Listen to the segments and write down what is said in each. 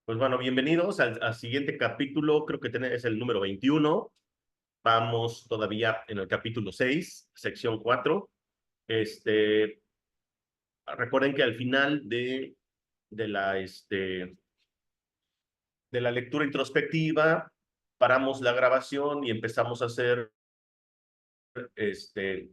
Pues bueno, bienvenidos al siguiente capítulo, creo que es el número 21. Vamos todavía en el capítulo 6, sección 4. Este, recuerden que al final de la, este, de la lectura introspectiva, paramos la grabación y empezamos a hacer este,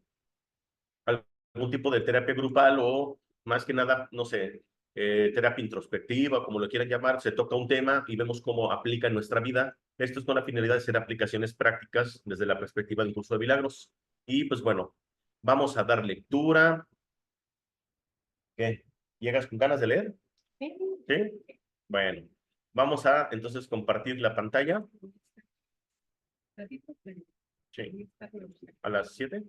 algún tipo de terapia grupal o más que nada, no sé, terapia introspectiva, como lo quieran llamar. Se toca un tema y vemos cómo aplica en nuestra vida. Esto es con la finalidad de hacer aplicaciones prácticas desde la perspectiva del curso de milagros. Y pues bueno, vamos a dar lectura. ¿Qué? ¿Llegas con ganas de leer? Sí. ¿Sí? Bueno, vamos a entonces compartir la pantalla. Sí. ¿A las 7?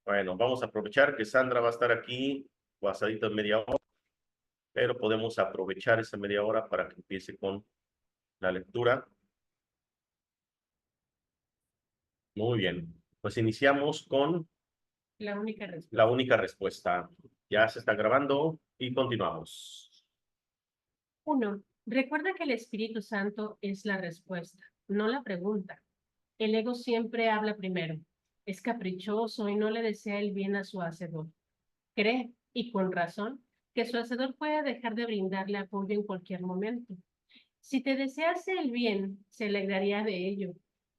Bueno, vamos a aprovechar que Sandra va a estar aquí pasadito en media hora, pero podemos aprovechar esa media hora para que empiece con la lectura. Muy bien, pues iniciamos con La única respuesta. la única respuesta. Ya se está grabando y continuamos. 1. Recuerda que el Espíritu Santo es la respuesta, no la pregunta. El ego siempre habla primero. Es caprichoso y no le desea el bien a su hacedor. Cree, y con razón, que su hacedor puede dejar de brindarle apoyo en cualquier momento. Si te desease el bien, se alegraría de ello,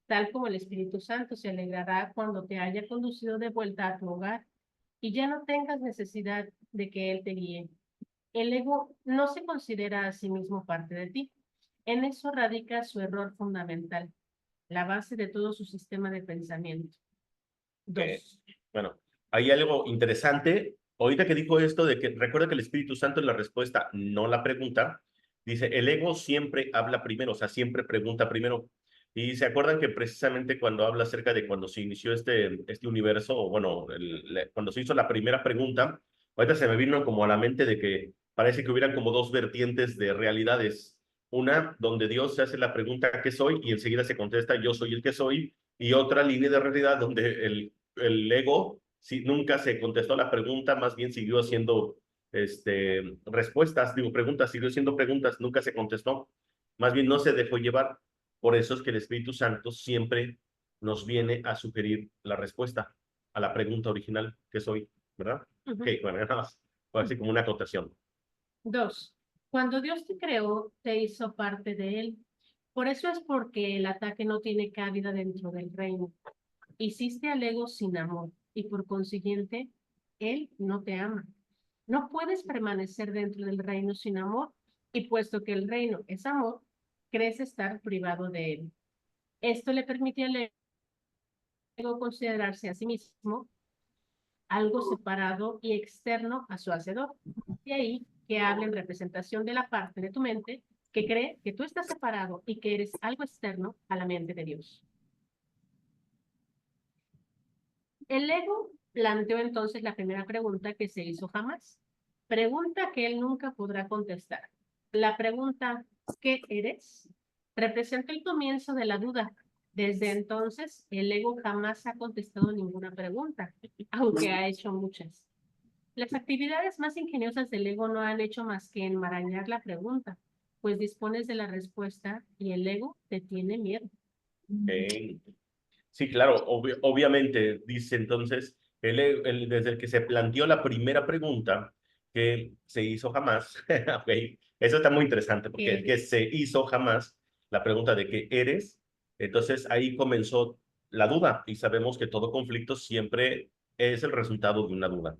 tal como el Espíritu Santo se alegrará cuando te haya conducido de vuelta a tu hogar y ya no tengas necesidad de que Él te guíe. El ego no se considera a sí mismo parte de ti. En eso radica su error fundamental, la base de todo su sistema de pensamiento. 2. Bueno, hay algo interesante. Ahorita que dijo esto de que recuerda que el Espíritu Santo es la respuesta, no la pregunta. Dice, el ego siempre habla primero, o sea, siempre pregunta primero. Y se acuerdan que precisamente cuando habla acerca de cuando se inició este universo, o bueno, cuando se hizo la primera pregunta, ahorita se me vino como a la mente de que parece que hubieran como dos vertientes de realidades. Una donde Dios se hace la pregunta ¿qué soy? Y enseguida se contesta yo soy el que soy. Y otra línea de realidad donde el ego nunca se contestó la pregunta, más bien siguió haciendo respuestas, digo preguntas, siguió haciendo preguntas, nunca se contestó, más bien no se dejó llevar. Por eso es que el Espíritu Santo siempre nos viene a sugerir la respuesta a la pregunta original que soy, ¿verdad? Ok, bueno, nada más, fue así como una acotación. 2. Cuando Dios te creó, te hizo parte de Él. Por eso es porque el ataque no tiene cabida dentro del reino. Hiciste al ego sin amor y por consiguiente, Él no te ama. No puedes permanecer dentro del reino sin amor y puesto que el reino es amor, crees estar privado de Él. Esto le permite al ego considerarse a sí mismo algo separado y externo a su hacedor. De ahí que habla en representación de la parte de tu mente que cree que tú estás separado y que eres algo externo a la mente de Dios. El ego planteó entonces la primera pregunta que se hizo jamás. Pregunta que él nunca podrá contestar. La pregunta, ¿qué eres? Representa el comienzo de la duda. Desde entonces, el ego jamás ha contestado ninguna pregunta, aunque ha hecho muchas. Las actividades más ingeniosas del ego no han hecho más que enmarañar la pregunta, pues dispones de la respuesta y el ego te tiene miedo. Okay. Sí, claro, obviamente, dice entonces, desde el que se planteó la primera pregunta que se hizo jamás, okay, eso está muy interesante, porque el que se hizo jamás, la pregunta de qué eres, entonces ahí comenzó la duda, y sabemos que todo conflicto siempre es el resultado de una duda.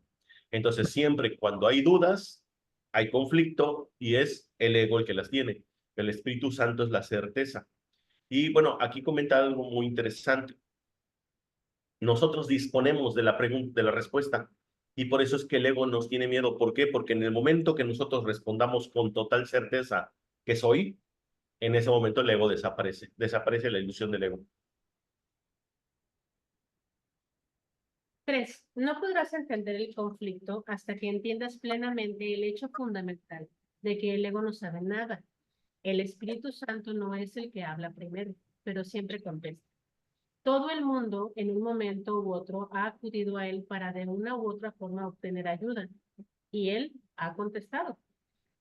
Entonces, siempre cuando hay dudas, hay conflicto, y es el ego el que las tiene. El Espíritu Santo es la certeza. Y bueno, aquí comenta algo muy interesante. Nosotros disponemos de la pregunta, de la respuesta. Y por eso es que el ego nos tiene miedo. ¿Por qué? Porque en el momento que nosotros respondamos con total certeza que soy, en ese momento el ego desaparece. Desaparece la ilusión del ego. 3. No podrás entender el conflicto hasta que entiendas plenamente el hecho fundamental de que el ego no sabe nada. El Espíritu Santo no es el que habla primero, pero siempre contesta. Todo el mundo, en un momento u otro, ha acudido a él para de una u otra forma obtener ayuda, y él ha contestado.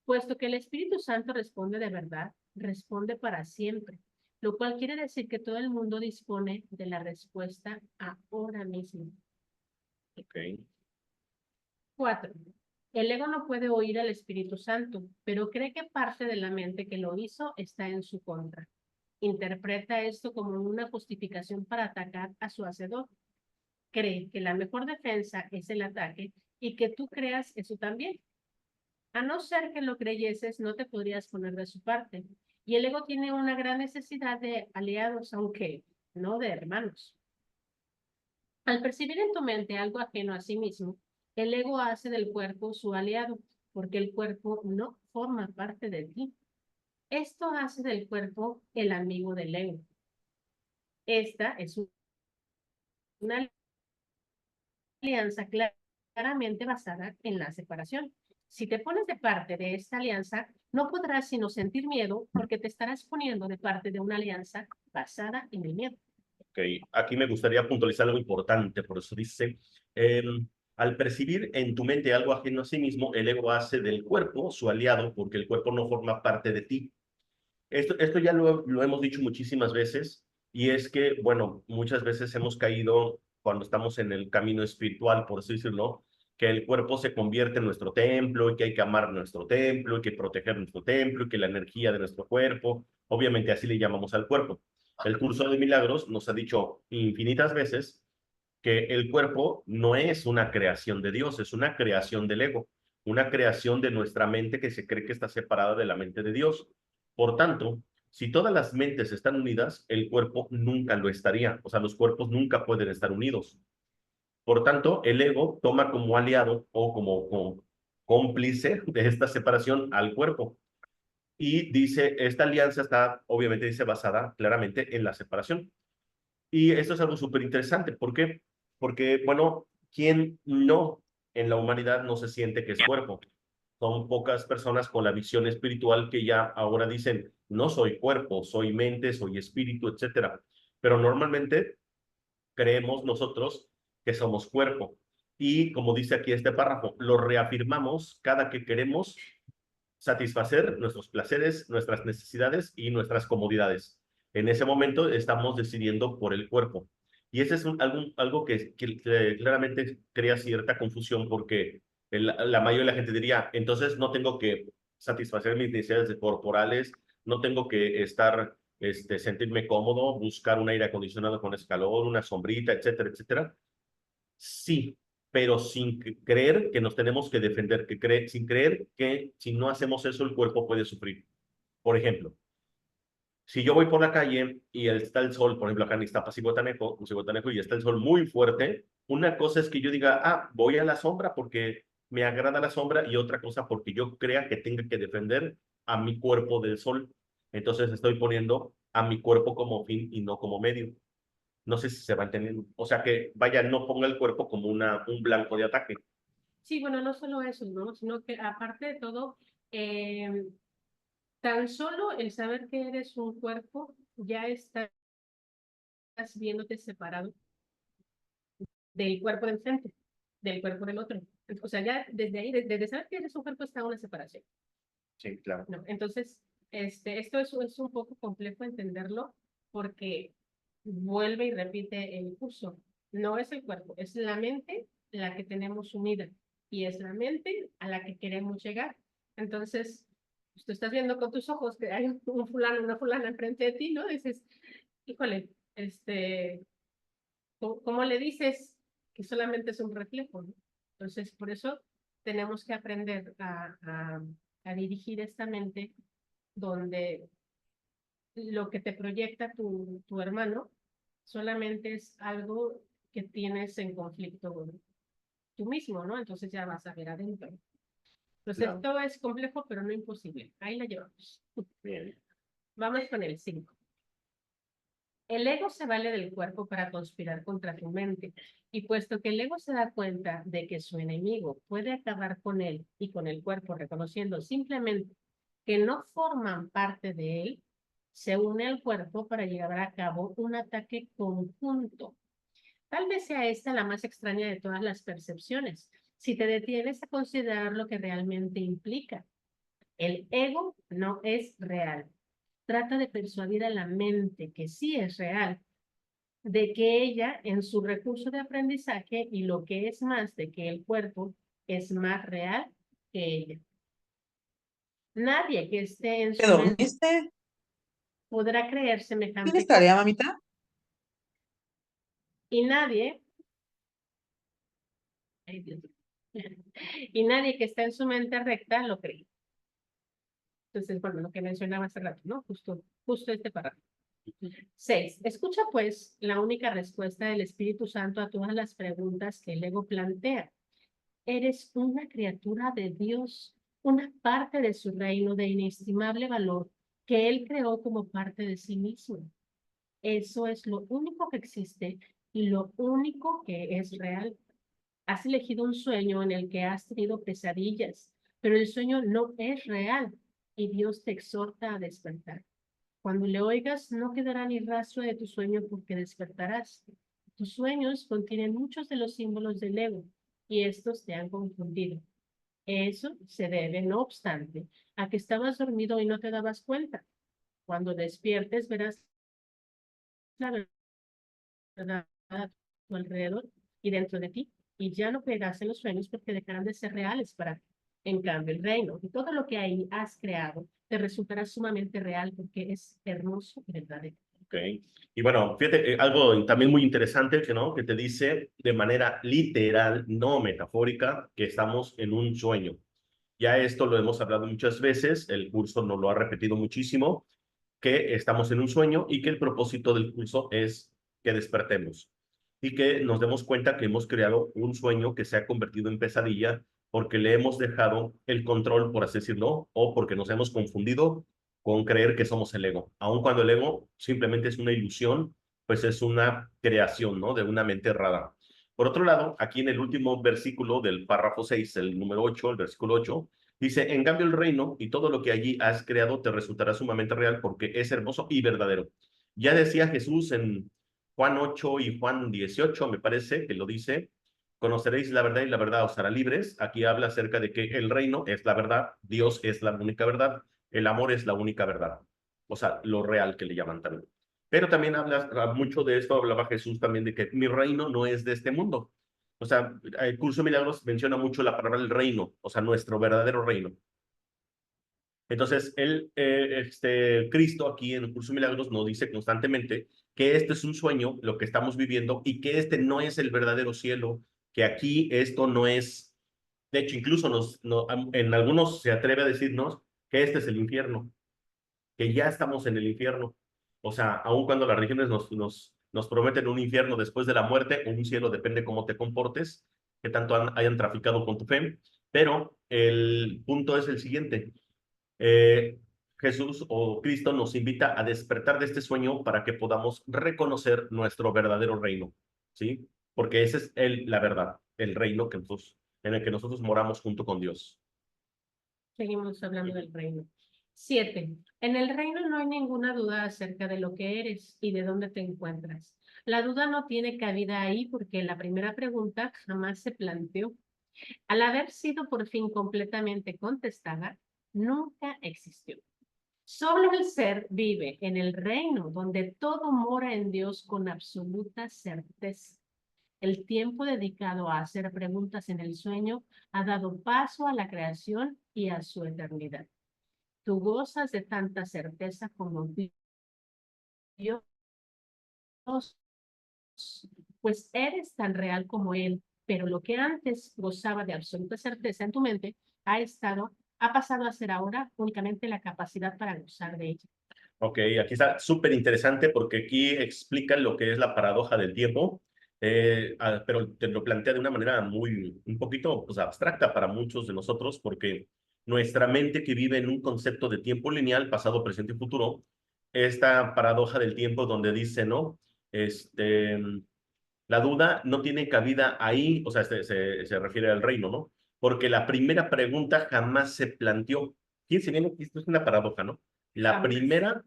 Puesto que el Espíritu Santo responde de verdad, responde para siempre, lo cual quiere decir que todo el mundo dispone de la respuesta ahora mismo. Ok. 4. El ego no puede oír al Espíritu Santo, pero cree que parte de la mente que lo hizo está en su contra. Interpreta esto como una justificación para atacar a su hacedor. Cree que la mejor defensa es el ataque y que tú creas eso también. A no ser que lo creyeses, no te podrías poner de su parte. Y el ego tiene una gran necesidad de aliados, aunque no de hermanos. Al percibir en tu mente algo ajeno a sí mismo, el ego hace del cuerpo su aliado, porque el cuerpo no forma parte de ti. Esto hace del cuerpo el amigo del ego. Esta es una alianza claramente basada en la separación. Si te pones de parte de esta alianza, no podrás sino sentir miedo porque te estarás poniendo de parte de una alianza basada en el miedo. Ok, aquí me gustaría puntualizar algo importante, por eso dice, eh, al percibir en tu mente algo ajeno a sí mismo, el ego hace del cuerpo su aliado porque el cuerpo no forma parte de ti. Esto ya lo hemos dicho muchísimas veces y es que, bueno, muchas veces hemos caído cuando estamos en el camino espiritual, por así decirlo, que el cuerpo se convierte en nuestro templo y que hay que amar nuestro templo y que proteger nuestro templo y que la energía de nuestro cuerpo, obviamente así le llamamos al cuerpo. El curso de milagros nos ha dicho infinitas veces que el cuerpo no es una creación de Dios, es una creación del ego, una creación de nuestra mente que se cree que está separada de la mente de Dios. Por tanto, si todas las mentes están unidas, el cuerpo nunca lo estaría, o sea, los cuerpos nunca pueden estar unidos. Por tanto, el ego toma como aliado o como cómplice de esta separación al cuerpo. Y dice, esta alianza está, obviamente, dice, basada claramente en la separación. Y esto es algo súper interesante. ¿Por qué? Porque, bueno, ¿quién no en la humanidad no se siente que es cuerpo? Son pocas personas con la visión espiritual que ya ahora dicen, no soy cuerpo, soy mente, soy espíritu, etcétera. Pero normalmente creemos nosotros que somos cuerpo. Y como dice aquí este párrafo, lo reafirmamos cada que queremos satisfacer nuestros placeres, nuestras necesidades y nuestras comodidades. En ese momento estamos decidiendo por el cuerpo. Y ese es algo que claramente crea cierta confusión porque la mayoría de la gente diría, entonces no tengo que satisfacer mis necesidades corporales, no tengo que estar, sentirme cómodo, buscar un aire acondicionado con escalón, una sombrita, etcétera, etcétera. Sí, pero sin creer que nos tenemos que defender, sin creer que si no hacemos eso el cuerpo puede sufrir. Por ejemplo, si yo voy por la calle y está el sol, por ejemplo, acá en Iztapas y Zihuatanejo, y está el sol muy fuerte, una cosa es que yo diga, ah, voy a la sombra porque me agrada la sombra, y otra cosa porque yo crea que tenga que defender a mi cuerpo del sol. Entonces estoy poniendo a mi cuerpo como fin y no como medio. No sé si se va entendiendo. O sea que, vaya, no ponga el cuerpo como un blanco de ataque. Sí, bueno, no solo eso, ¿no? Sino que aparte de todo, tan solo el saber que eres un cuerpo, ya estás viéndote separado del cuerpo del frente, del cuerpo del otro. O sea, ya desde ahí, desde saber que eres un cuerpo, está una separación. Sí, claro. ¿No? Entonces, esto es un poco complejo entenderlo porque vuelve y repite el curso. No es el cuerpo, es la mente la que tenemos unida y es la mente a la que queremos llegar. Entonces, tú estás viendo con tus ojos que hay un fulano, una fulana enfrente de ti, ¿no? Dices, híjole, ¿cómo le dices que solamente es un reflejo, ¿no? Entonces, por eso tenemos que aprender a dirigir esta mente donde lo que te proyecta tu hermano solamente es algo que tienes en conflicto tú mismo, ¿no? Entonces ya vas a ver adentro. Entonces, Claro. todo es complejo, pero no imposible. Ahí la llevamos. Bien. Vamos con el 5. El ego se vale del cuerpo para conspirar contra tu mente, y puesto que el ego se da cuenta de que su enemigo puede acabar con él y con el cuerpo, reconociendo simplemente que no forman parte de él, se une al cuerpo para llevar a cabo un ataque conjunto. Tal vez sea esta la más extraña de todas las percepciones, si te detienes a considerar lo que realmente implica. El ego no es real. Trata de persuadir a la mente que sí es real, de que ella en su recurso de aprendizaje y lo que es más de que el cuerpo es más real que ella. Nadie que esté en ¿Te su mente dormiste? podrá creer ¿Tienes semejante cosa tarea, mamita? y nadie, ay Dios, y nadie que está en su mente recta lo cree. Entonces, bueno, lo que mencionaba hace rato, ¿no? Justo este párrafo. 6. Escucha pues la única respuesta del Espíritu Santo a todas las preguntas que el ego plantea. Eres una criatura de Dios, una parte de su reino de inestimable valor que Él creó como parte de sí mismo. Eso es lo único que existe y lo único que es real. Has elegido un sueño en el que has tenido pesadillas, pero el sueño no es real y Dios te exhorta a despertar. Cuando le oigas, no quedará ni rastro de tu sueño porque despertarás. Tus sueños contienen muchos de los símbolos del ego y estos te han confundido. Eso se debe, no obstante, a que estabas dormido y no te dabas cuenta. Cuando despiertes, verás la verdad a tu alrededor y dentro de ti, y ya no pegarás en los sueños porque dejarán de ser reales para ti. En cambio, el reino y todo lo que ahí has creado te resultará sumamente real porque es hermoso y verdadero. Okay. Y bueno, fíjate, algo también muy interesante ¿no? Que te dice de manera literal, no metafórica, que estamos en un sueño. Ya esto lo hemos hablado muchas veces, el curso nos lo ha repetido muchísimo, que estamos en un sueño y que el propósito del curso es que despertemos y que nos demos cuenta que hemos creado un sueño que se ha convertido en pesadilla porque le hemos dejado el control, por así decirlo, o porque nos hemos confundido con creer que somos el ego. Aun cuando el ego simplemente es una ilusión, pues es una creación, ¿no? De una mente errada. Por otro lado, aquí en el último versículo del párrafo 6, el número 8, el versículo 8, dice, en cambio el reino y todo lo que allí has creado te resultará sumamente real porque es hermoso y verdadero. Ya decía Jesús en Juan 8 y Juan 18, me parece que lo dice, conoceréis la verdad y la verdad os hará libres. Aquí habla acerca de que el reino es la verdad, Dios es la única verdad, el amor es la única verdad. O sea, lo real que le llaman también. Pero también habla mucho de esto, hablaba Jesús también de que mi reino no es de este mundo. O sea, el curso de milagros menciona mucho la palabra el reino, o sea, nuestro verdadero reino. Entonces, Cristo aquí en el curso de milagros nos dice constantemente que este es un sueño, lo que estamos viviendo, y que este no es el verdadero cielo, que aquí esto no es, de hecho, incluso en algunos se atreve a decirnos que este es el infierno, que ya estamos en el infierno. O sea, aun cuando las religiones nos prometen un infierno después de la muerte, o un cielo, depende cómo te comportes, que tanto hayan traficado con tu fe, pero el punto es el siguiente. eh, Jesús o Cristo nos invita a despertar de este sueño para que podamos reconocer nuestro verdadero reino, ¿sí? Porque esa es la verdad, el reino en el que nosotros moramos junto con Dios. Seguimos hablando del reino. 7. En el reino no hay ninguna duda acerca de lo que eres y de dónde te encuentras. La duda no tiene cabida ahí porque la primera pregunta jamás se planteó. Al haber sido por fin completamente contestada, nunca existió. Solo el ser vive en el reino donde todo mora en Dios con absoluta certeza. El tiempo dedicado a hacer preguntas en el sueño ha dado paso a la creación y a su eternidad. Tú gozas de tanta certeza como Dios, pues eres tan real como Él, pero lo que antes gozaba de absoluta certeza en tu mente ha pasado a ser ahora únicamente la capacidad para gozar de ella. Ok, aquí está súper interesante porque aquí explican lo que es la paradoja del tiempo, pero te lo plantea de una manera un poquito pues, abstracta para muchos de nosotros, porque nuestra mente que vive en un concepto de tiempo lineal, pasado, presente y futuro, esta paradoja del tiempo donde dice, ¿no? Este, la duda no tiene cabida ahí, o sea, se refiere al reino, ¿no? Porque la primera pregunta jamás se planteó. Fíjense bien, esto es una paradoja, ¿no? La Jamás. primera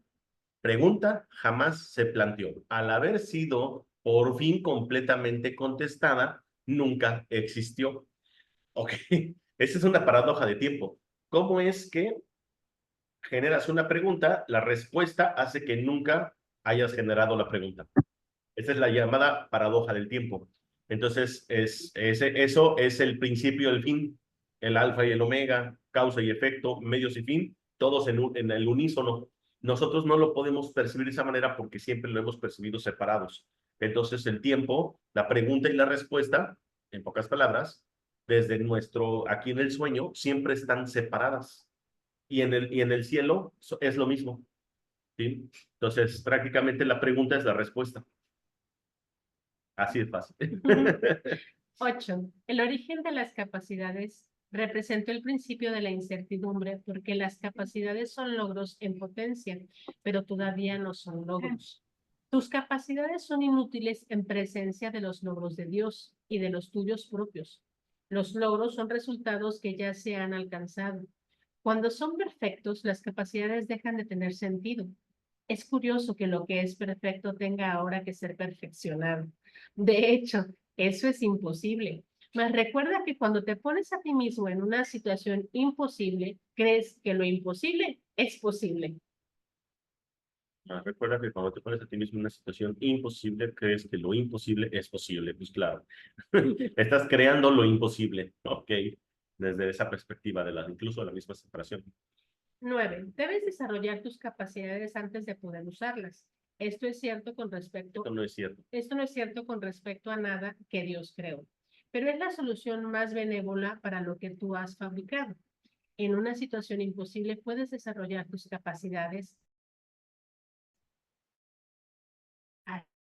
pregunta jamás se planteó. Al haber sido por fin completamente contestada, nunca existió. Ok, esa es una paradoja de tiempo. ¿Cómo es que generas una pregunta, la respuesta hace que nunca hayas generado la pregunta. Esa es la llamada paradoja del tiempo. Entonces, eso es el principio, el fin, el alfa y el omega, causa y efecto, medios y fin, todos en el unísono. Nosotros no lo podemos percibir de esa manera porque siempre lo hemos percibido separados. Entonces, el tiempo, la pregunta y la respuesta, en pocas palabras, desde aquí en el sueño, siempre están separadas. Y en el cielo es lo mismo. ¿Sí? Entonces, prácticamente la pregunta es la respuesta. Así es fácil. 8. El origen de las capacidades representó el principio de la incertidumbre porque las capacidades son logros en potencia, pero todavía no son logros. Tus capacidades son inútiles en presencia de los logros de Dios y de los tuyos propios. Los logros son resultados que ya se han alcanzado. Cuando son perfectos, las capacidades dejan de tener sentido. Es curioso que lo que es perfecto tenga ahora que ser perfeccionado. De hecho, eso es imposible. Mas recuerda que cuando te pones a ti mismo en una situación imposible, crees que lo imposible es posible. Recuerda que cuando te pones a ti mismo en una situación imposible, crees que lo imposible es posible. Pues claro, estás creando lo imposible, ¿ok? Desde esa perspectiva incluso de la misma separación. 9. Debes desarrollar tus capacidades antes de poder usarlas. Esto es cierto con respecto Esto no es cierto. Esto no es cierto con respecto a nada que Dios creó, pero es la solución más benévola para lo que tú has fabricado. En una situación imposible puedes desarrollar tus capacidades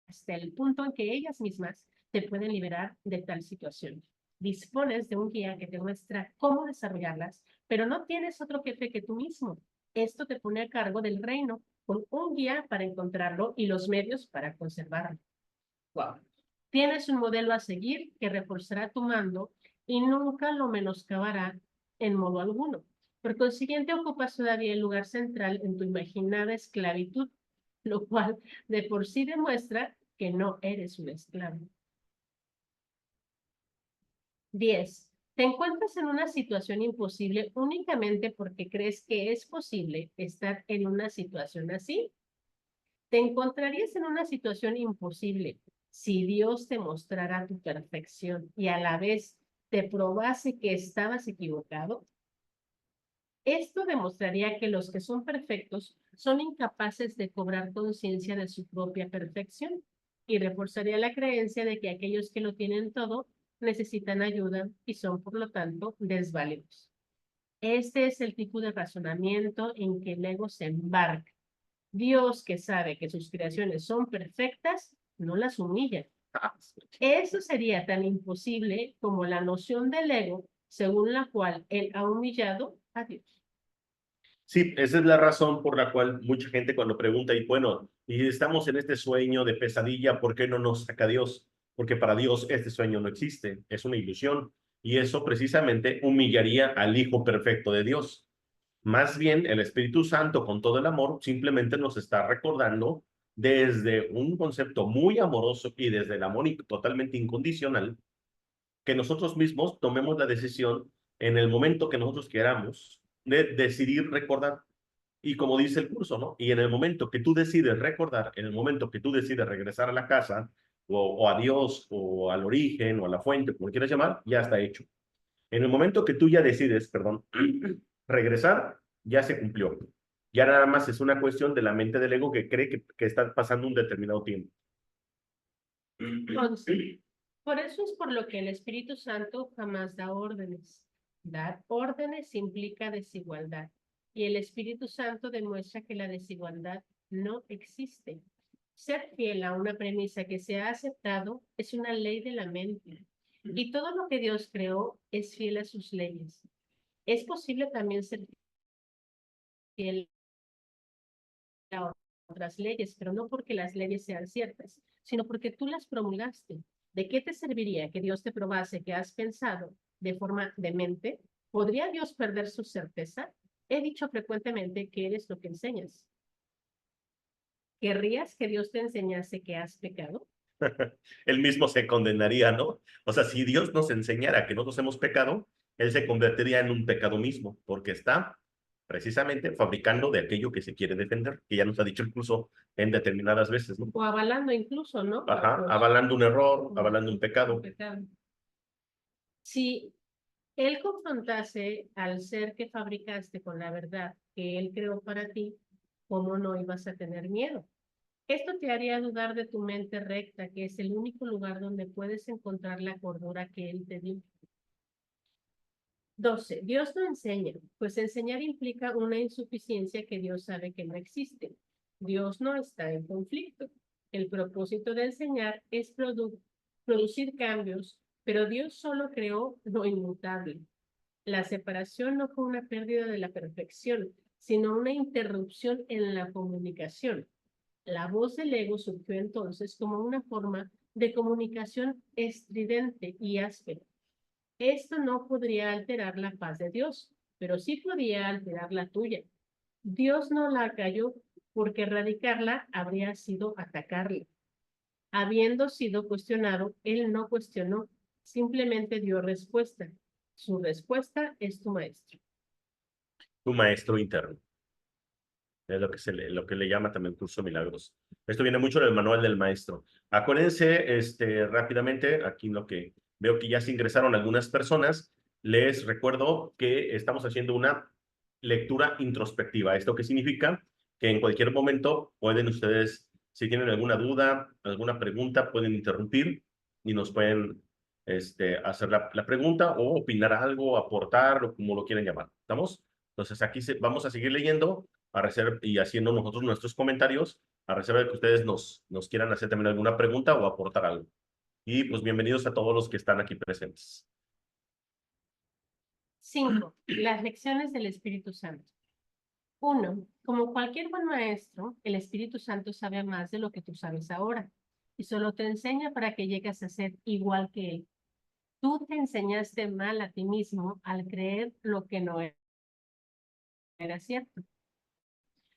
hasta el punto en que ellas mismas te pueden liberar de tal situación. Dispones de un guía que te muestra cómo desarrollarlas, pero no tienes otro jefe que tú mismo. Esto te pone a cargo del reino con un guía para encontrarlo y los medios para conservarlo. Wow. Tienes un modelo a seguir que reforzará tu mando y nunca lo menoscabará en modo alguno. Por consiguiente, ocupas todavía el lugar central en tu imaginada esclavitud, lo cual de por sí demuestra que no eres un esclavo. 10. Te encuentras en una situación imposible únicamente porque crees que es posible estar en una situación así. Te encontrarías en una situación imposible si Dios te mostrara tu perfección y a la vez te probase que estabas equivocado. Esto demostraría que los que son perfectos son incapaces de cobrar conciencia de su propia perfección y reforzaría la creencia de que aquellos que lo tienen todo necesitan ayuda y son, por lo tanto, desválidos. Este es el tipo de razonamiento en que el ego se embarca. Dios, que sabe que sus creaciones son perfectas, no las humilla. Eso sería tan imposible como la noción del ego, según la cual él ha humillado a Dios. Sí, esa es la razón por la cual mucha gente cuando pregunta, y bueno, y estamos en este sueño de pesadilla, ¿por qué no nos saca Dios? Porque para Dios este sueño no existe, es una ilusión. Y eso precisamente humillaría al Hijo perfecto de Dios. Más bien, el Espíritu Santo, con todo el amor, simplemente nos está recordando desde un concepto muy amoroso y desde el amor totalmente incondicional, que nosotros mismos tomemos la decisión en el momento que nosotros queramos de decidir recordar. Y como dice el curso, ¿no? Y en el momento que tú decides recordar, en el momento que tú decides regresar a la casa, o a Dios, o al origen, o a la fuente, como quieras llamar, ya está hecho. En el momento que tú ya decides, perdón, regresar, ya se cumplió. Ya nada más es una cuestión de la mente del ego que cree que está pasando un determinado tiempo. 11. Por eso es por lo que el Espíritu Santo jamás da órdenes. Dar órdenes implica desigualdad y el Espíritu Santo demuestra que la desigualdad no existe. Ser fiel a una premisa que se ha aceptado es una ley de la mente y todo lo que Dios creó es fiel a sus leyes. Es posible también ser fiel a otras leyes, pero no porque las leyes sean ciertas, sino porque tú las promulgaste. ¿De qué te serviría que Dios te probase que has pensado de forma demente? ¿Podría Dios perder su certeza? He dicho frecuentemente que eres lo que enseñas. ¿Querrías que Dios te enseñase que has pecado? Él mismo se condenaría, ¿no? O sea, si Dios nos enseñara que nosotros hemos pecado, Él se convertiría en un pecado mismo, porque está precisamente fabricando de aquello que se quiere defender, que ya nos ha dicho el curso en determinadas veces, ¿no? O avalando incluso, ¿no? Ajá, avalando un error, avalando un Un pecado. pecado. Si él confrontase al ser que fabricaste con la verdad que él creó para ti, ¿cómo no ibas a tener miedo? Esto te haría dudar de tu mente recta, que es el único lugar donde puedes encontrar la cordura que él te dio. 12. Dios no enseña, pues enseñar implica una insuficiencia que Dios sabe que no existe. Dios no está en conflicto. El propósito de enseñar es producir cambios, pero Dios solo creó lo inmutable. La separación no fue una pérdida de la perfección, sino una interrupción en la comunicación. La voz del ego surgió entonces como una forma de comunicación estridente y áspera. Esto no podría alterar la paz de Dios, pero sí podía alterar la tuya. Dios no la cayó porque erradicarla habría sido atacarla. Habiendo sido cuestionado, él no cuestionó, simplemente dio respuesta. Su respuesta es tu maestro. Tu maestro interno. Es lo que le llama también curso de milagros. Esto viene mucho del manual del maestro. Acuérdense, rápidamente, aquí lo que veo que ya se ingresaron algunas personas, les recuerdo que estamos haciendo una lectura introspectiva. ¿Esto qué significa? Que en cualquier momento pueden ustedes, si tienen alguna duda, alguna pregunta, pueden interrumpir y nos pueden hacer la pregunta o opinar algo, aportar, o como lo quieran llamar. ¿Estamos? Entonces aquí vamos a seguir leyendo a reserva, y haciendo nosotros nuestros comentarios, a reserva de que ustedes nos quieran hacer también alguna pregunta o aportar algo. Y pues bienvenidos a todos los que están aquí presentes. 5. Las lecciones del Espíritu Santo. 1. Como cualquier buen maestro, el Espíritu Santo sabe más de lo que tú sabes ahora y solo te enseña para que llegues a ser igual que él. Tú te enseñaste mal a ti mismo al creer lo que no era cierto.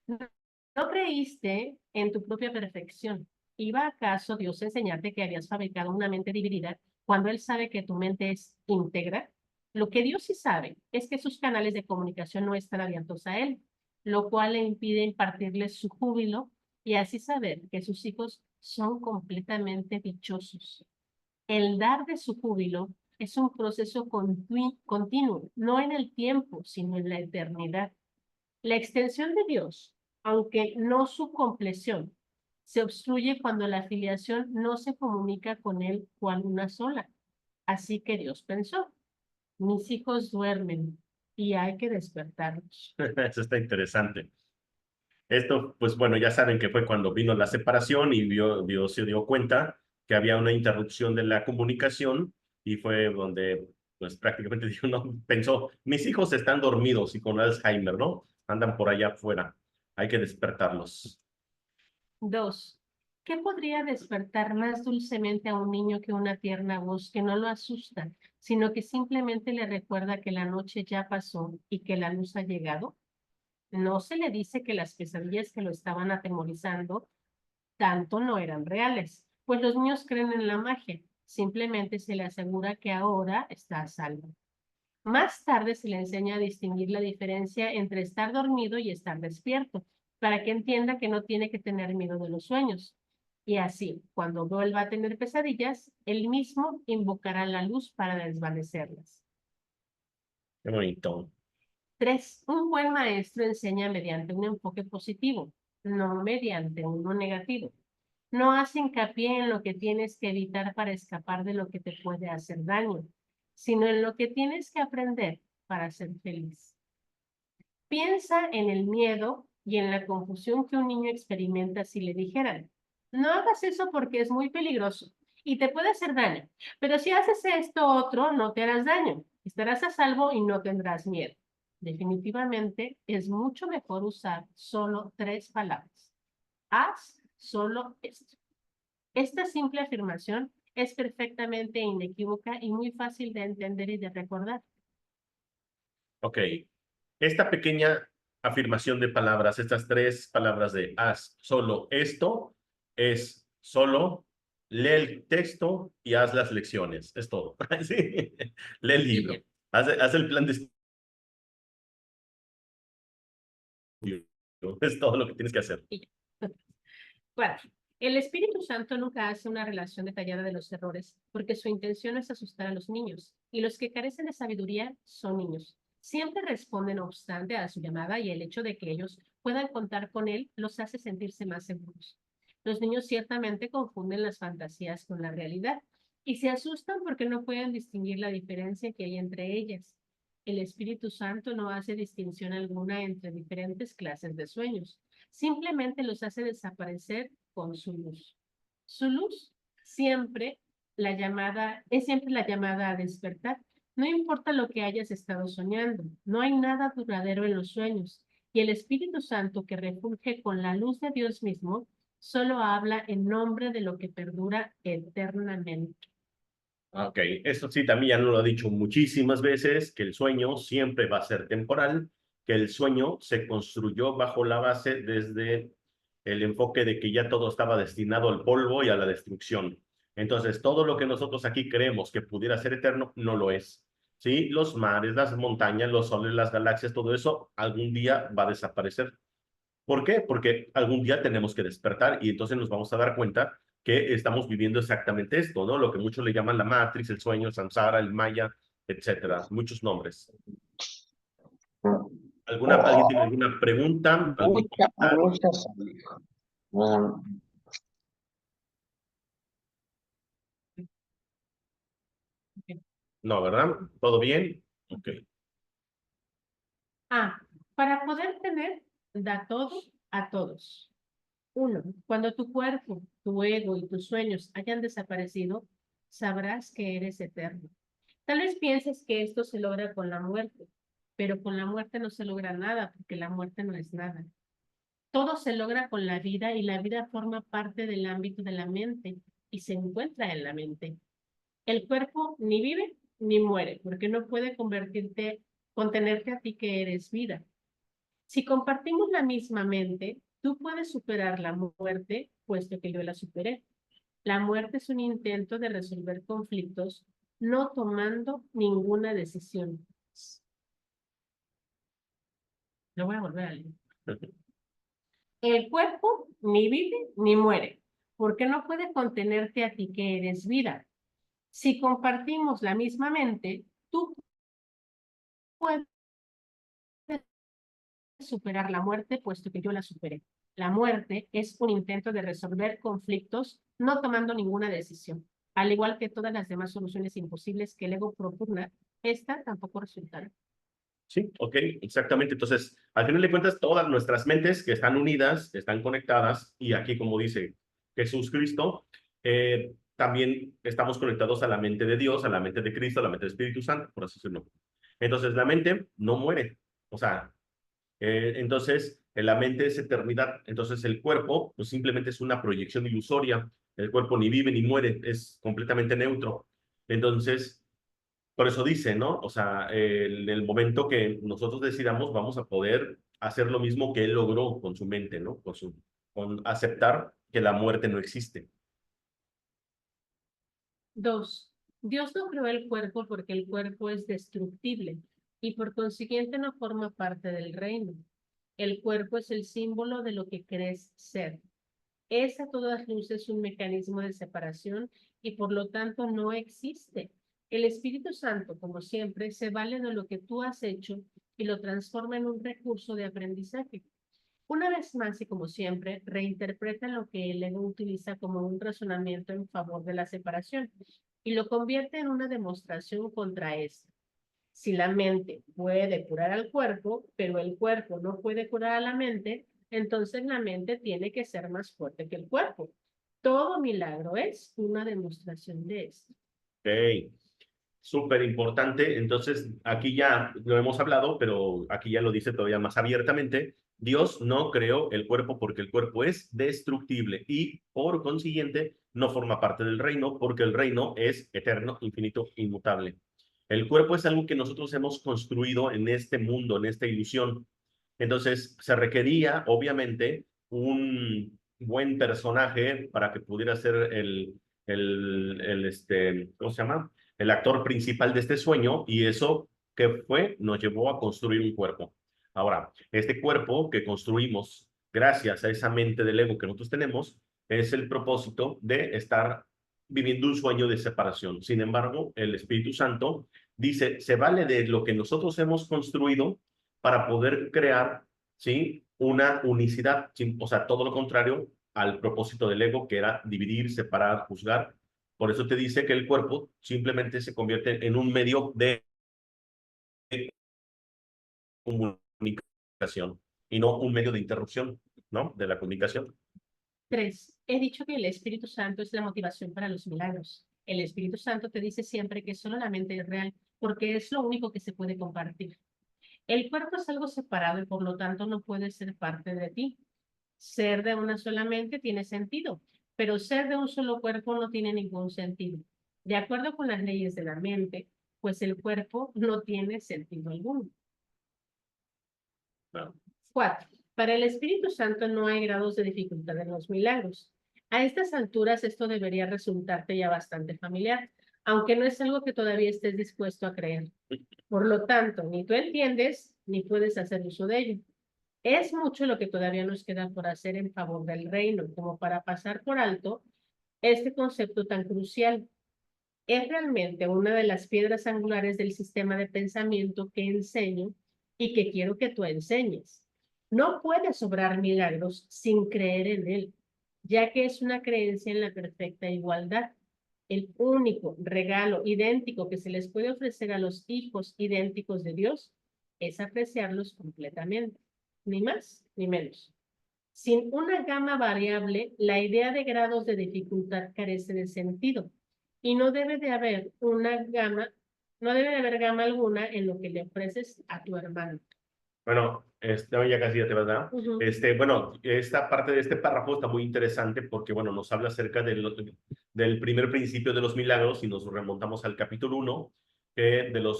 No creíste en tu propia perfección. ¿Iba acaso Dios a enseñarte que habías fabricado una mente dividida cuando Él sabe que tu mente es íntegra? Lo que Dios sí sabe es que sus canales de comunicación no están abiertos a Él, lo cual le impide impartirles su júbilo y así saber que sus hijos son completamente dichosos. El dar de su júbilo es un proceso continuo, no en el tiempo, sino en la eternidad. La extensión de Dios, aunque no su compleción, se obstruye cuando la filiación no se comunica con Él cual una sola. Así que Dios pensó, mis hijos duermen y hay que despertarlos. Eso está interesante. Esto, pues bueno, ya saben que fue cuando vino la separación y Dios se dio cuenta que había una interrupción de la comunicación y fue donde, pues prácticamente dijo, no, pensó, mis hijos están dormidos y con Alzheimer, ¿no? Andan por allá afuera, hay que despertarlos. 2. ¿Qué podría despertar más dulcemente a un niño que una tierna voz que no lo asusta, sino que simplemente le recuerda que la noche ya pasó y que la luz ha llegado? No se le dice que las pesadillas que lo estaban atemorizando tanto no eran reales, pues los niños creen en la magia. Simplemente se le asegura que ahora está a salvo. Más tarde se le enseña a distinguir la diferencia entre estar dormido y estar despierto, para que entienda que no tiene que tener miedo de los sueños. Y así, cuando vuelva a tener pesadillas, él mismo invocará la luz para desvanecerlas. Qué bonito. 3. Un buen maestro enseña mediante un enfoque positivo, no mediante uno negativo. No hace hincapié en lo que tienes que evitar para escapar de lo que te puede hacer daño, sino en lo que tienes que aprender para ser feliz. Piensa en el miedo y en la confusión que un niño experimenta si le dijeran, no hagas eso porque es muy peligroso y te puede hacer daño, pero si haces esto otro, no te harás daño, estarás a salvo y no tendrás miedo. Definitivamente es mucho mejor usar solo 3 palabras. Haz solo esto. Esta simple afirmación es perfectamente inequívoca y muy fácil de entender y de recordar. Ok. Esta pequeña afirmación de palabras, estas 3 palabras de haz solo esto, es solo lee el texto y haz las lecciones. Es todo. Sí. Lee el Y ya. libro. Haz el plan de Es todo lo que tienes que hacer. Y ya. 4. El Espíritu Santo nunca hace una relación detallada de los errores, porque su intención es asustar a los niños, y los que carecen de sabiduría son niños. Siempre responden, no obstante, a su llamada, y el hecho de que ellos puedan contar con él los hace sentirse más seguros. Los niños ciertamente confunden las fantasías con la realidad, y se asustan porque no pueden distinguir la diferencia que hay entre ellas. El Espíritu Santo no hace distinción alguna entre diferentes clases de sueños. Simplemente los hace desaparecer con su luz. Su luz siempre es siempre la llamada a despertar. No importa lo que hayas estado soñando, no hay nada duradero en los sueños. Y el Espíritu Santo que refulge con la luz de Dios mismo, solo habla en nombre de lo que perdura eternamente. Ok, esto sí también ya nos lo ha dicho muchísimas veces, que el sueño siempre va a ser temporal, que el sueño se construyó bajo la base desde el enfoque de que ya todo estaba destinado al polvo y a la destrucción. Entonces, todo lo que nosotros aquí creemos que pudiera ser eterno, no lo es. ¿Sí? Los mares, las montañas, los soles, las galaxias, todo eso algún día va a desaparecer. ¿Por qué? Porque algún día tenemos que despertar y entonces nos vamos a dar cuenta que estamos viviendo exactamente esto, ¿no? Lo que muchos le llaman la Matrix, el sueño, el samsara, el maya, etcétera. Muchos nombres. ¿Alguien tiene alguna pregunta? ¿Algún comentario? Muchas. No, ¿verdad? ¿Todo bien? Ok. Para poder tener, da todo a todos. 1. Cuando tu cuerpo, tu ego y tus sueños hayan desaparecido, sabrás que eres eterno. Tal vez pienses que esto se logra con la muerte, pero con la muerte no se logra nada, porque la muerte no es nada. Todo se logra con la vida y la vida forma parte del ámbito de la mente y se encuentra en la mente. El cuerpo ni vive ni muere, porque no puede contenerte a ti que eres vida. Si compartimos la misma mente, tú puedes superar la muerte, puesto que yo la superé. La muerte es un intento de resolver conflictos no tomando ninguna decisión. Lo voy a volver a leer. El cuerpo ni vive ni muere, porque no puede contenerte a ti que eres vida. Si compartimos la misma mente, tú puedes superar la muerte, puesto que yo la superé. La muerte es un intento de resolver conflictos no tomando ninguna decisión. Al igual que todas las demás soluciones imposibles que el ego propugna, esta tampoco resultará. Sí, ok, exactamente. Entonces, al final de cuentas, todas nuestras mentes que están unidas, están conectadas, y aquí, como dice Jesús Cristo, también estamos conectados a la mente de Dios, a la mente de Cristo, a la mente del Espíritu Santo, por así decirlo. Entonces, la mente no muere. O sea, entonces, en la mente es eternidad. Entonces, el cuerpo, pues simplemente es una proyección ilusoria. El cuerpo ni vive ni muere, es completamente neutro. Entonces, por eso dice, ¿no? O sea, en el momento que nosotros decidamos, vamos a poder hacer lo mismo que él logró con su mente, ¿no? Con aceptar que la muerte no existe. 2. Dios no creó el cuerpo porque el cuerpo es destructible y por consiguiente no forma parte del reino. El cuerpo es el símbolo de lo que crees ser. Es a todas luces un mecanismo de separación y por lo tanto no existe. El Espíritu Santo, como siempre, se vale de lo que tú has hecho y lo transforma en un recurso de aprendizaje. Una vez más y como siempre, reinterpreta lo que el ego utiliza como un razonamiento en favor de la separación y lo convierte en una demostración contra esto. Si la mente puede curar al cuerpo, pero el cuerpo no puede curar a la mente, entonces la mente tiene que ser más fuerte que el cuerpo. Todo milagro es una demostración de esto. Ok, súper importante. Entonces, aquí ya lo hemos hablado, pero aquí ya lo dice todavía más abiertamente. Dios no creó el cuerpo porque el cuerpo es destructible y por consiguiente no forma parte del reino porque el reino es eterno, infinito, inmutable. El cuerpo es algo que nosotros hemos construido en este mundo, en esta ilusión. Entonces, se requería, obviamente, un buen personaje para que pudiera ser ¿cómo se llama? El actor principal de este sueño, y eso que fue, nos llevó a construir un cuerpo. Ahora, este cuerpo que construimos gracias a esa mente del ego que nosotros tenemos, es el propósito de estar viviendo un sueño de separación. Sin embargo, el Espíritu Santo dice, se vale de lo que nosotros hemos construido para poder crear, ¿sí?, una unicidad, ¿sí? O sea, todo lo contrario al propósito del ego, que era dividir, separar, juzgar. Por eso te dice que el cuerpo simplemente se convierte en un medio de comunicación y no un medio de interrupción, ¿no?, de la comunicación. 3. He dicho que el Espíritu Santo es la motivación para los milagros. El Espíritu Santo te dice siempre que solo la mente es real, porque es lo único que se puede compartir. El cuerpo es algo separado y por lo tanto no puede ser parte de ti. Ser de una sola mente tiene sentido, pero ser de un solo cuerpo no tiene ningún sentido. De acuerdo con las leyes de la mente, pues el cuerpo no tiene sentido alguno. Claro. 4. Para el Espíritu Santo no hay grados de dificultad en los milagros. A estas alturas esto debería resultarte ya bastante familiar, aunque no es algo que todavía estés dispuesto a creer. Por lo tanto, ni tú entiendes ni puedes hacer uso de ello. Es mucho lo que todavía nos queda por hacer en favor del reino, como para pasar por alto este concepto tan crucial. Es realmente una de las piedras angulares del sistema de pensamiento que enseño y que quiero que tú enseñes. No puedes obrar milagros sin creer en él, ya que es una creencia en la perfecta igualdad. El único regalo idéntico que se les puede ofrecer a los hijos idénticos de Dios es apreciarlos completamente, ni más ni menos. Sin una gama variable, la idea de grados de dificultad carece de sentido y no debe de haber gama alguna en lo que le ofreces a tu hermano. Bueno, ya casi ya te vas, ¿verdad? Uh-huh. Bueno, esta parte de este párrafo está muy interesante porque, bueno, nos habla acerca del primer principio de los milagros y nos remontamos al capítulo 1,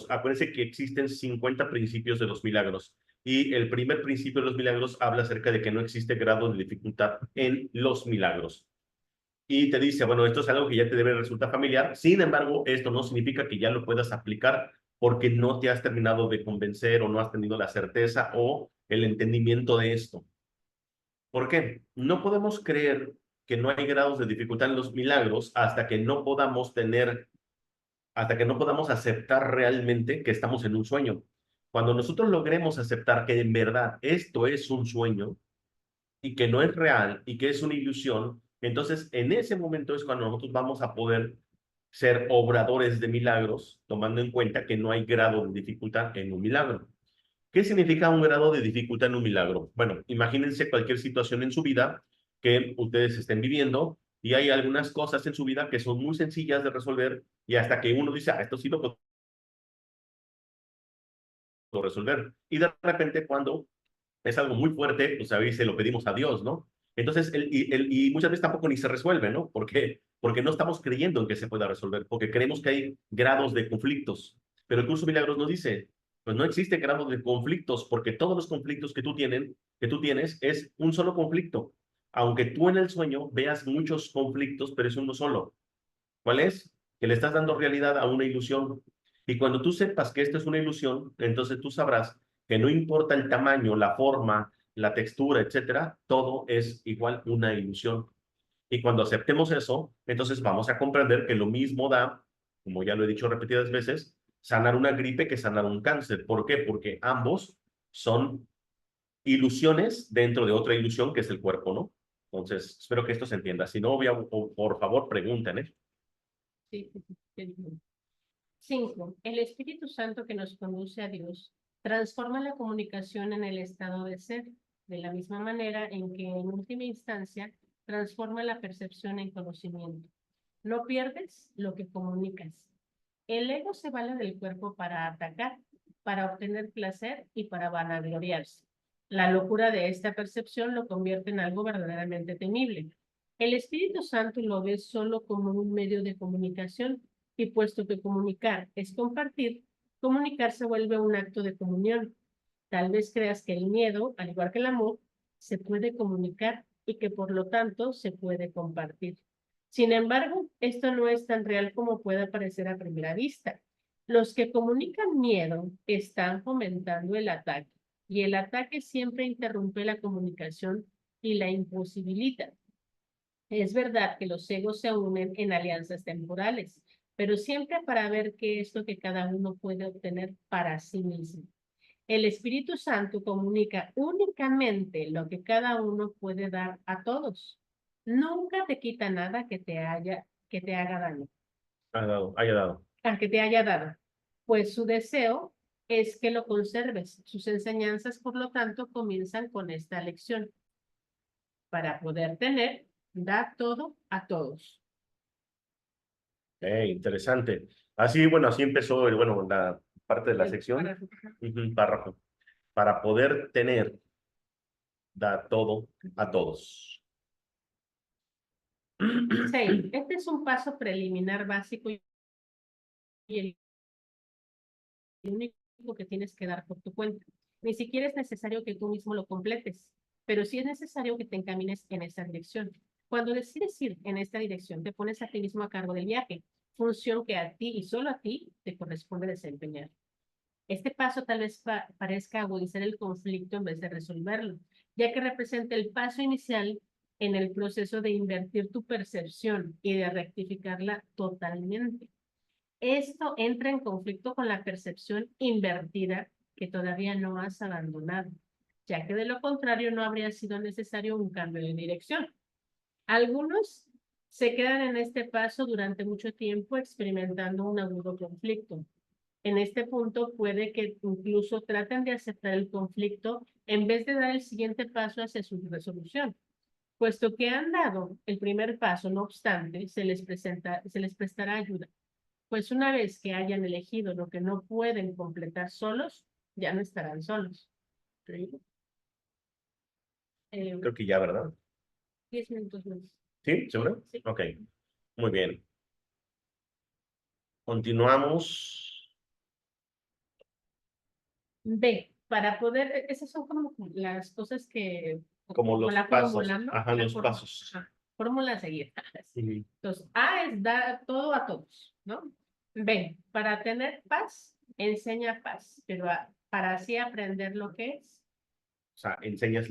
acuérdense que existen 50 principios de los milagros y el primer principio de los milagros habla acerca de que no existe grado de dificultad en los milagros. Y te dice, bueno, esto es algo que ya te debe resultar familiar, sin embargo, esto no significa que ya lo puedas aplicar porque no te has terminado de convencer o no has tenido la certeza o el entendimiento de esto. ¿Por qué? No podemos creer que no hay grados de dificultad en los milagros hasta que no podamos aceptar realmente que estamos en un sueño. Cuando nosotros logremos aceptar que en verdad esto es un sueño y que no es real y que es una ilusión, entonces en ese momento es cuando nosotros vamos a poder ser obradores de milagros, tomando en cuenta que no hay grado de dificultad en un milagro. ¿Qué significa un grado de dificultad en un milagro? Bueno, imagínense cualquier situación en su vida que ustedes estén viviendo y hay algunas cosas en su vida que son muy sencillas de resolver y hasta que uno dice, esto sí lo puedo resolver. Y de repente cuando es algo muy fuerte, pues a veces se lo pedimos a Dios, ¿no? Entonces, y muchas veces tampoco ni se resuelve, ¿no? ¿Por qué? Porque no estamos creyendo en que se pueda resolver, porque creemos que hay grados de conflictos. Pero el curso de milagros nos dice, pues no existe grado de conflictos, porque todos los conflictos que tú tienes es un solo conflicto. Aunque tú en el sueño veas muchos conflictos, pero es uno solo. ¿Cuál es? Que le estás dando realidad a una ilusión. Y cuando tú sepas que esto es una ilusión, entonces tú sabrás que no importa el tamaño, la forma, la textura, etcétera, todo es igual una ilusión. Y cuando aceptemos eso, entonces vamos a comprender que lo mismo da, como ya lo he dicho repetidas veces, sanar una gripe que sanar un cáncer. ¿Por qué? Porque ambos son ilusiones dentro de otra ilusión que es el cuerpo, ¿no? Entonces, espero que esto se entienda. Si no, por favor, pregunten, ¿eh? Sí. 5. El Espíritu Santo que nos conduce a Dios transforma la comunicación en el estado de ser, de la misma manera en que en última instancia transforma la percepción en conocimiento. No pierdes lo que comunicas. El ego se vale del cuerpo para atacar, para obtener placer y para vanagloriarse. La locura de esta percepción lo convierte en algo verdaderamente temible. El Espíritu Santo lo ve solo como un medio de comunicación y puesto que comunicar es compartir, comunicar se vuelve un acto de comunión. Tal vez creas que el miedo, al igual que el amor, se puede comunicar y que por lo tanto se puede compartir. Sin embargo, esto no es tan real como puede parecer a primera vista. Los que comunican miedo están fomentando el ataque. y el ataque siempre interrumpe la comunicación y la imposibilita. Es verdad que los egos se unen en alianzas temporales, pero siempre para ver qué es lo que cada uno puede obtener para sí mismo. El Espíritu Santo comunica únicamente lo que cada uno puede dar a todos. Nunca te quita nada que te haga daño, Haya dado. que te haya dado, pues su deseo es que lo conserves. Sus enseñanzas, por lo tanto, comienzan con esta lección. Para poder tener, da todo a todos. Interesante. Así, bueno, así empezó bueno, la parte de la sección. Párrafo. Párrafo. Para poder tener, da todo a todos. Sí, este es un paso preliminar básico y el único que tienes que dar por tu cuenta. Ni siquiera es necesario que tú mismo lo completes, pero sí es necesario que te encamines en esa dirección. Cuando decides ir en esta dirección, te pones a ti mismo a cargo del viaje, función que a ti y solo a ti te corresponde desempeñar. Este paso tal vez parezca agudizar el conflicto en vez de resolverlo, ya que representa el paso inicial en el proceso de invertir tu percepción y de rectificarla totalmente. Esto entra en conflicto con la percepción invertida que todavía no has abandonado, ya que de lo contrario no habría sido necesario un cambio de dirección. Algunos se quedan en este paso durante mucho tiempo experimentando un agudo conflicto. En este punto puede que incluso traten de aceptar el conflicto en vez de dar el siguiente paso hacia su resolución. Puesto que han dado el primer paso, no obstante, se les prestará ayuda. Pues una vez que hayan elegido lo que no pueden completar solos, ya no estarán solos. Creo que ya, ¿verdad? 10 minutos más. ¿Sí? ¿Seguro? Sí. Ok. Muy bien. Continuamos. B, para poder, esas son como las cosas que, Como los la pasos. fórmula, ¿no? Ajá, La los pasos. fórmula a seguir. Sí. Entonces, A es dar todo a todos, ¿no? B, para tener paz, enseña paz, pero para así aprender lo que es. O sea, enseñas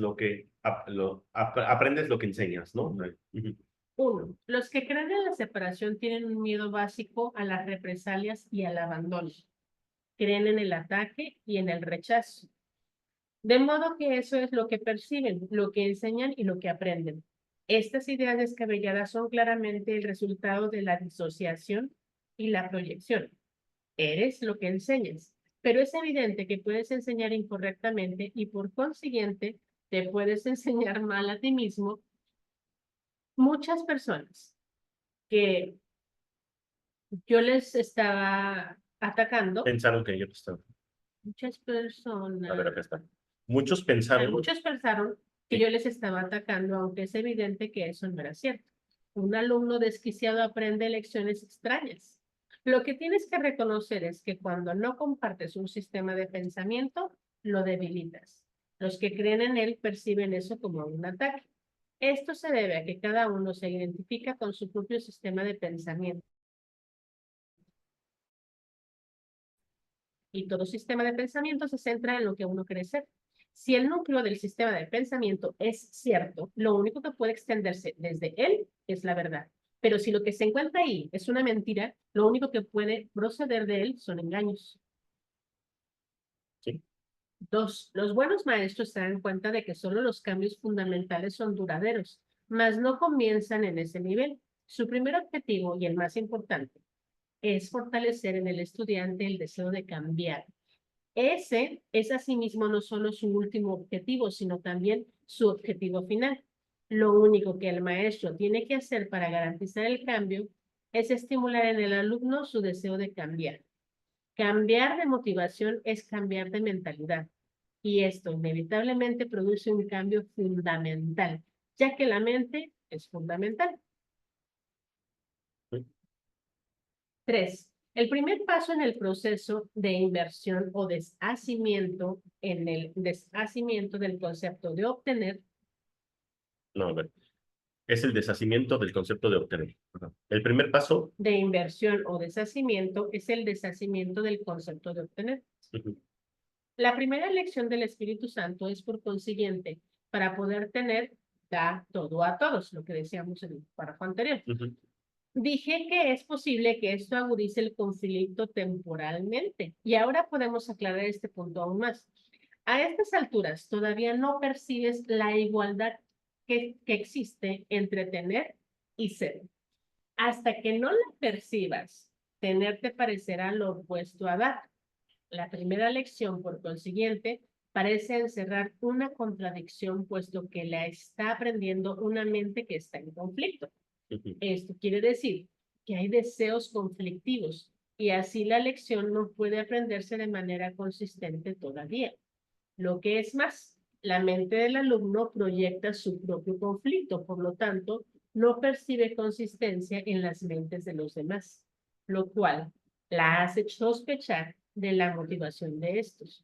aprendes lo que enseñas, ¿no? Ujú. 1. Los que creen en la separación tienen un miedo básico a las represalias y al abandono. Creen en el ataque y en el rechazo. De modo que eso es lo que perciben, lo que enseñan y lo que aprenden. Estas ideas descabelladas son claramente el resultado de la disociación y la proyección. Eres lo que enseñas, pero es evidente que puedes enseñar incorrectamente y por consiguiente te puedes enseñar mal a ti mismo. Muchas personas que yo les estaba atacando, Pensaron que yo estaba. muchas A ver, personas, acá está. Muchos pensaron. muchos pensaron que Sí. yo les estaba atacando, aunque es evidente que eso no era cierto. Un alumno desquiciado aprende lecciones extrañas. Lo que tienes que reconocer es que cuando no compartes un sistema de pensamiento, lo debilitas. Los que creen en él perciben eso como un ataque. Esto se debe a que cada uno se identifica con su propio sistema de pensamiento. Y todo sistema de pensamiento se centra en lo que uno cree ser. Si el núcleo del sistema de pensamiento es cierto, lo único que puede extenderse desde él es la verdad. Pero si lo que se encuentra ahí es una mentira, lo único que puede proceder de él son engaños. Sí. 2. Los buenos maestros se dan cuenta de que solo los cambios fundamentales son duraderos, mas no comienzan en ese nivel. Su primer objetivo, y el más importante, es fortalecer en el estudiante el deseo de cambiar. Ese es asimismo no solo su último objetivo, sino también su objetivo final. Lo único que el maestro tiene que hacer para garantizar el cambio es estimular en el alumno su deseo de cambiar. Cambiar de motivación es cambiar de mentalidad. Y esto inevitablemente produce un cambio fundamental, ya que la mente es fundamental. Sí. 3. El primer paso en el proceso de inversión o deshacimiento, en el deshacimiento del concepto de obtener, No, a ver. Es el deshacimiento del concepto de obtener. Ajá. El primer paso. de inversión o deshacimiento es el deshacimiento del concepto de obtener. Ujú. La primera lección del Espíritu Santo es, por consiguiente, para poder tener, da todo a todos, lo que decíamos en el párrafo anterior. Dije que es posible que esto agudice el conflicto temporalmente, y ahora podemos aclarar este punto aún más. A estas alturas, todavía no percibes la igualdad que existe entre tener y ser. Hasta que no la percibas, tener te parecerá lo opuesto a dar. La primera lección, por consiguiente, parece encerrar una contradicción, puesto que la está aprendiendo una mente que está en conflicto. Esto quiere decir que hay deseos conflictivos y así la lección no puede aprenderse de manera consistente todavía. Lo que es más, la mente del alumno proyecta su propio conflicto, por lo tanto, no percibe consistencia en las mentes de los demás, lo cual la hace sospechar de la motivación de estos.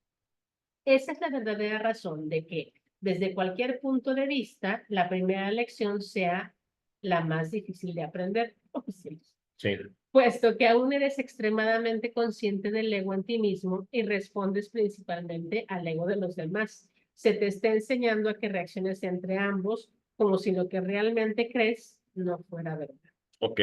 Esa es la verdadera razón de que, desde cualquier punto de vista, la primera lección sea la más difícil de aprender. Sí. Puesto que aún eres extremadamente consciente del ego en ti mismo y respondes principalmente al ego de los demás. Se te está enseñando a que reacciones entre ambos como si lo que realmente crees no fuera verdad. Ok.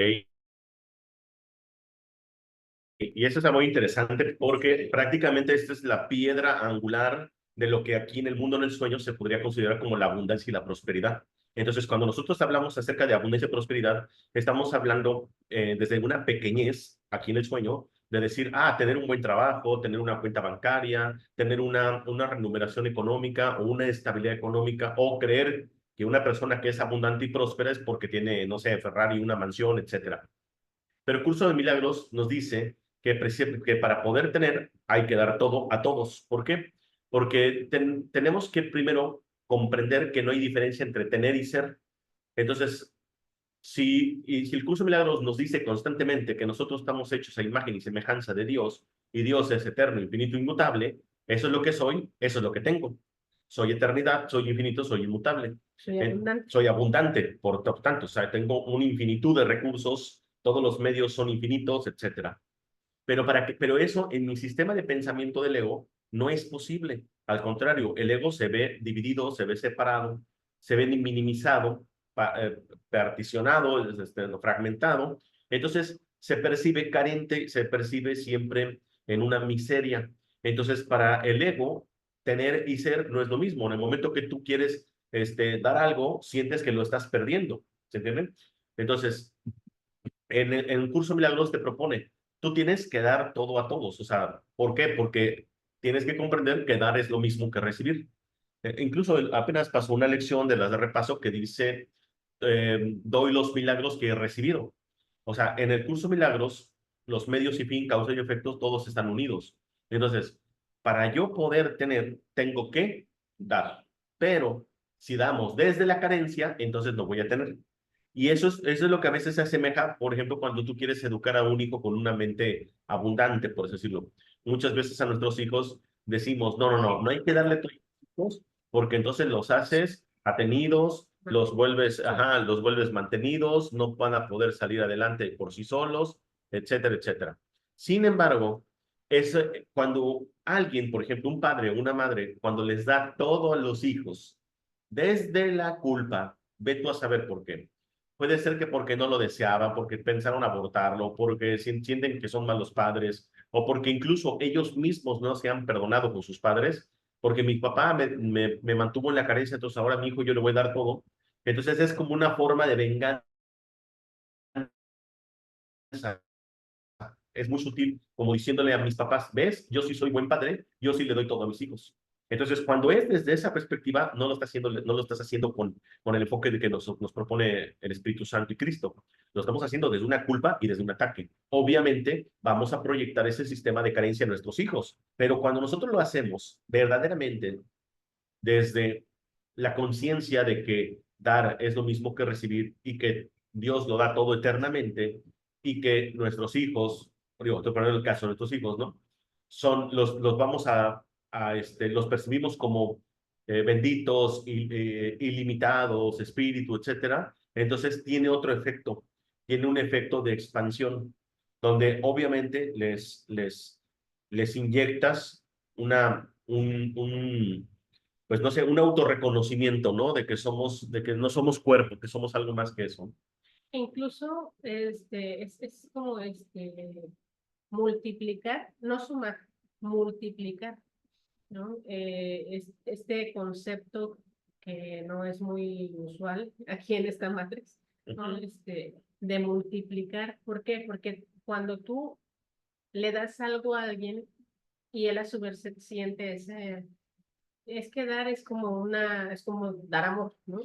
Y eso está muy interesante porque prácticamente esta es la piedra angular de lo que aquí en el mundo del sueño se podría considerar como la abundancia y la prosperidad. Entonces, cuando nosotros hablamos acerca de abundancia y prosperidad, estamos hablando desde una pequeñez aquí en el sueño, de decir, tener un buen trabajo, tener una cuenta bancaria, tener una remuneración económica o una estabilidad económica, o creer que una persona que es abundante y próspera es porque tiene, no sé, Ferrari, una mansión, etcétera. Pero el curso de milagros nos dice que para poder tener hay que dar todo a todos. ¿Por qué? Porque tenemos que primero comprender que no hay diferencia entre tener y ser. Entonces, si el curso de milagros nos dice constantemente que nosotros estamos hechos a imagen y semejanza de Dios, y Dios es eterno, infinito, inmutable, eso es lo que soy, eso es lo que tengo. Soy eternidad, soy infinito, soy inmutable. Soy abundante, por tanto, o sea, tengo una infinitud de recursos, todos los medios son infinitos, etcétera. Pero eso en mi sistema de pensamiento del ego no es posible. Al contrario, el ego se ve dividido, se ve separado, se ve minimizado, particionado, fragmentado. Entonces se percibe carente, se percibe siempre en una miseria. Entonces, para el ego, tener y ser no es lo mismo. En el momento que tú quieres dar algo, sientes que lo estás perdiendo. ¿Se entienden? Entonces, en el curso Milagros te propone, tú tienes que dar todo a todos. O sea, ¿por qué? Porque tienes que comprender que dar es lo mismo que recibir. Incluso apenas pasó una lección de las de repaso que dice, doy los milagros que he recibido. O sea, en el curso Milagros, los medios y fin, causa y efectos, todos están unidos. Entonces, para yo poder tener, tengo que dar. Pero si damos desde la carencia, entonces no voy a tener. Y eso es lo que a veces se asemeja, por ejemplo, cuando tú quieres educar a un hijo con una mente abundante, por así decirlo. Muchas veces a nuestros hijos decimos, no hay que darle todo a los hijos porque entonces los haces atenidos, los vuelves mantenidos, no van a poder salir adelante por sí solos, etcétera, etcétera. Sin embargo, cuando alguien, por ejemplo, un padre o una madre, cuando les da todo a los hijos, desde la culpa, ve tú a saber por qué. Puede ser que porque no lo deseaban, porque pensaron abortarlo, porque sienten que son malos padres, o porque incluso ellos mismos no se han perdonado con sus padres, porque mi papá me mantuvo en la carencia, entonces ahora a mi hijo yo le voy a dar todo. Entonces es como una forma de venganza. Es muy sutil, como diciéndole a mis papás, ves, yo sí soy buen padre, yo sí le doy todo a mis hijos. Entonces, cuando es desde esa perspectiva, no lo estás haciendo con el enfoque de que nos propone el Espíritu Santo y Cristo. Lo estamos haciendo desde una culpa y desde un ataque. Obviamente, vamos a proyectar ese sistema de carencia en nuestros hijos, pero cuando nosotros lo hacemos verdaderamente desde la conciencia de que dar es lo mismo que recibir y que Dios lo da todo eternamente y que nuestros hijos, digo, estoy poniendo el caso de nuestros hijos, ¿no? Los vamos los percibimos como benditos, ilimitados, espíritu, etcétera. Entonces tiene otro efecto, tiene un efecto de expansión, donde obviamente les inyectas pues no sé, un autorreconocimiento, ¿no? De que no somos cuerpo, que somos algo más que eso. Incluso es como multiplicar, no sumar, multiplicar, ¿no? Este concepto que no es muy usual aquí en esta matriz, ¿no? De multiplicar. ¿Por qué? Porque cuando tú le das algo a alguien y él a su vez se siente ese, es que dar es como dar amor, ¿no?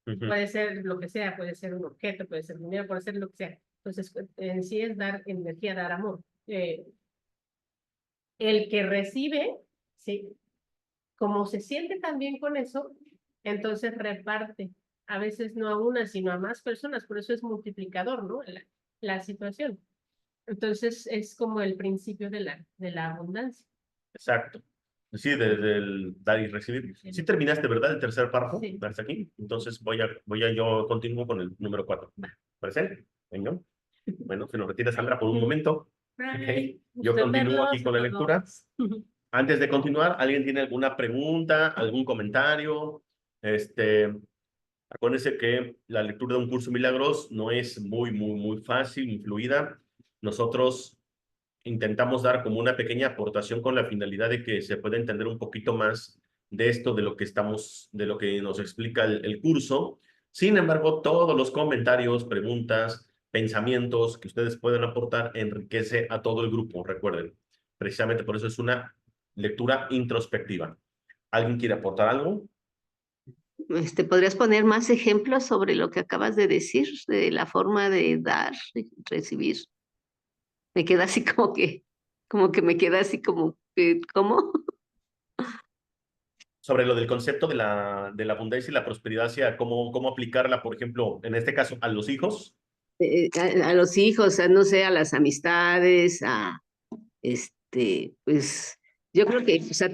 Puede ser lo que sea, puede ser un objeto, puede ser dinero, puede ser lo que sea. Entonces, en sí es dar energía, dar amor. El que recibe, sí, como se siente también con eso, entonces reparte, a veces no a una, sino a más personas, por eso es multiplicador, ¿no? La situación. Entonces es como el principio de la abundancia. Exacto. Sí, desde el dar y recibir. Sí terminaste, ¿verdad? El tercer párrafo, Sí. hasta aquí. Entonces yo continúo con el número 4. ¿Parece? Venga. Bueno, se nos retira Sandra por un momento. Bye. Okay. Yo Gusto continúo aquí verlos a con la lectura. todos. Antes de continuar, ¿alguien tiene alguna pregunta, algún comentario? Acuérdense que la lectura de un curso de milagros no es muy fácil, muy fluida. Nosotros intentamos dar como una pequeña aportación con la finalidad de que se pueda entender un poquito más de esto, de lo que nos explica el curso. Sin embargo, todos los comentarios, preguntas, pensamientos que ustedes puedan aportar enriquece a todo el grupo, recuerden. Precisamente por eso es una lectura introspectiva. ¿Alguien quiere aportar algo? ¿Podrías poner más ejemplos sobre lo que acabas de decir, de la forma de dar y recibir? Me queda así como que me queda así como, ¿cómo? Sobre lo del concepto de la abundancia y la prosperidad, hacia cómo aplicarla, por ejemplo, en este caso, a los hijos. A los hijos, no sé, a las amistades, pues, yo creo que pues, a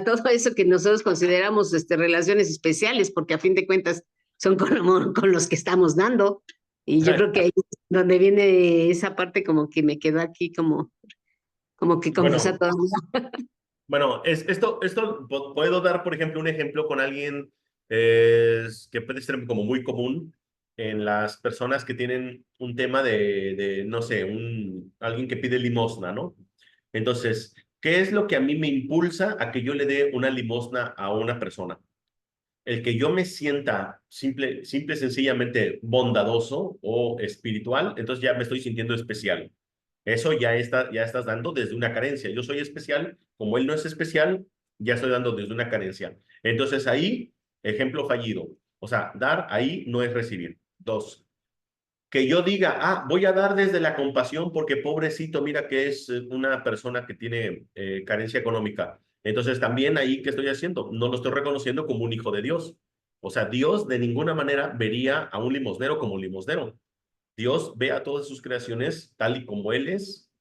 todo eso que nosotros consideramos relaciones especiales, porque a fin de cuentas son con los que estamos dando. Y yo creo que ahí es donde viene esa parte como que me quedó aquí como que confusa Bueno, todavía. bueno, esto puedo dar, por ejemplo, un ejemplo con alguien que puede ser como muy común en las personas que tienen un tema no sé, alguien que pide limosna, ¿no? Entonces, ¿qué es lo que a mí me impulsa a que yo le dé una limosna a una persona? El que yo me sienta sencillamente bondadoso o espiritual, entonces ya me estoy sintiendo especial. Eso ya estás dando desde una carencia. Yo soy especial, como él no es especial, ya estoy dando desde una carencia. Entonces ahí, ejemplo fallido. O sea, dar ahí no es recibir. Dos, que yo diga, voy a dar desde la compasión porque pobrecito, mira que es una persona que tiene carencia económica. Entonces también ahí, ¿qué estoy haciendo? No lo estoy reconociendo como un hijo de Dios. O sea, Dios de ninguna manera vería a un limosnero como un limosnero. Dios ve a todas sus creaciones tal y como Él es,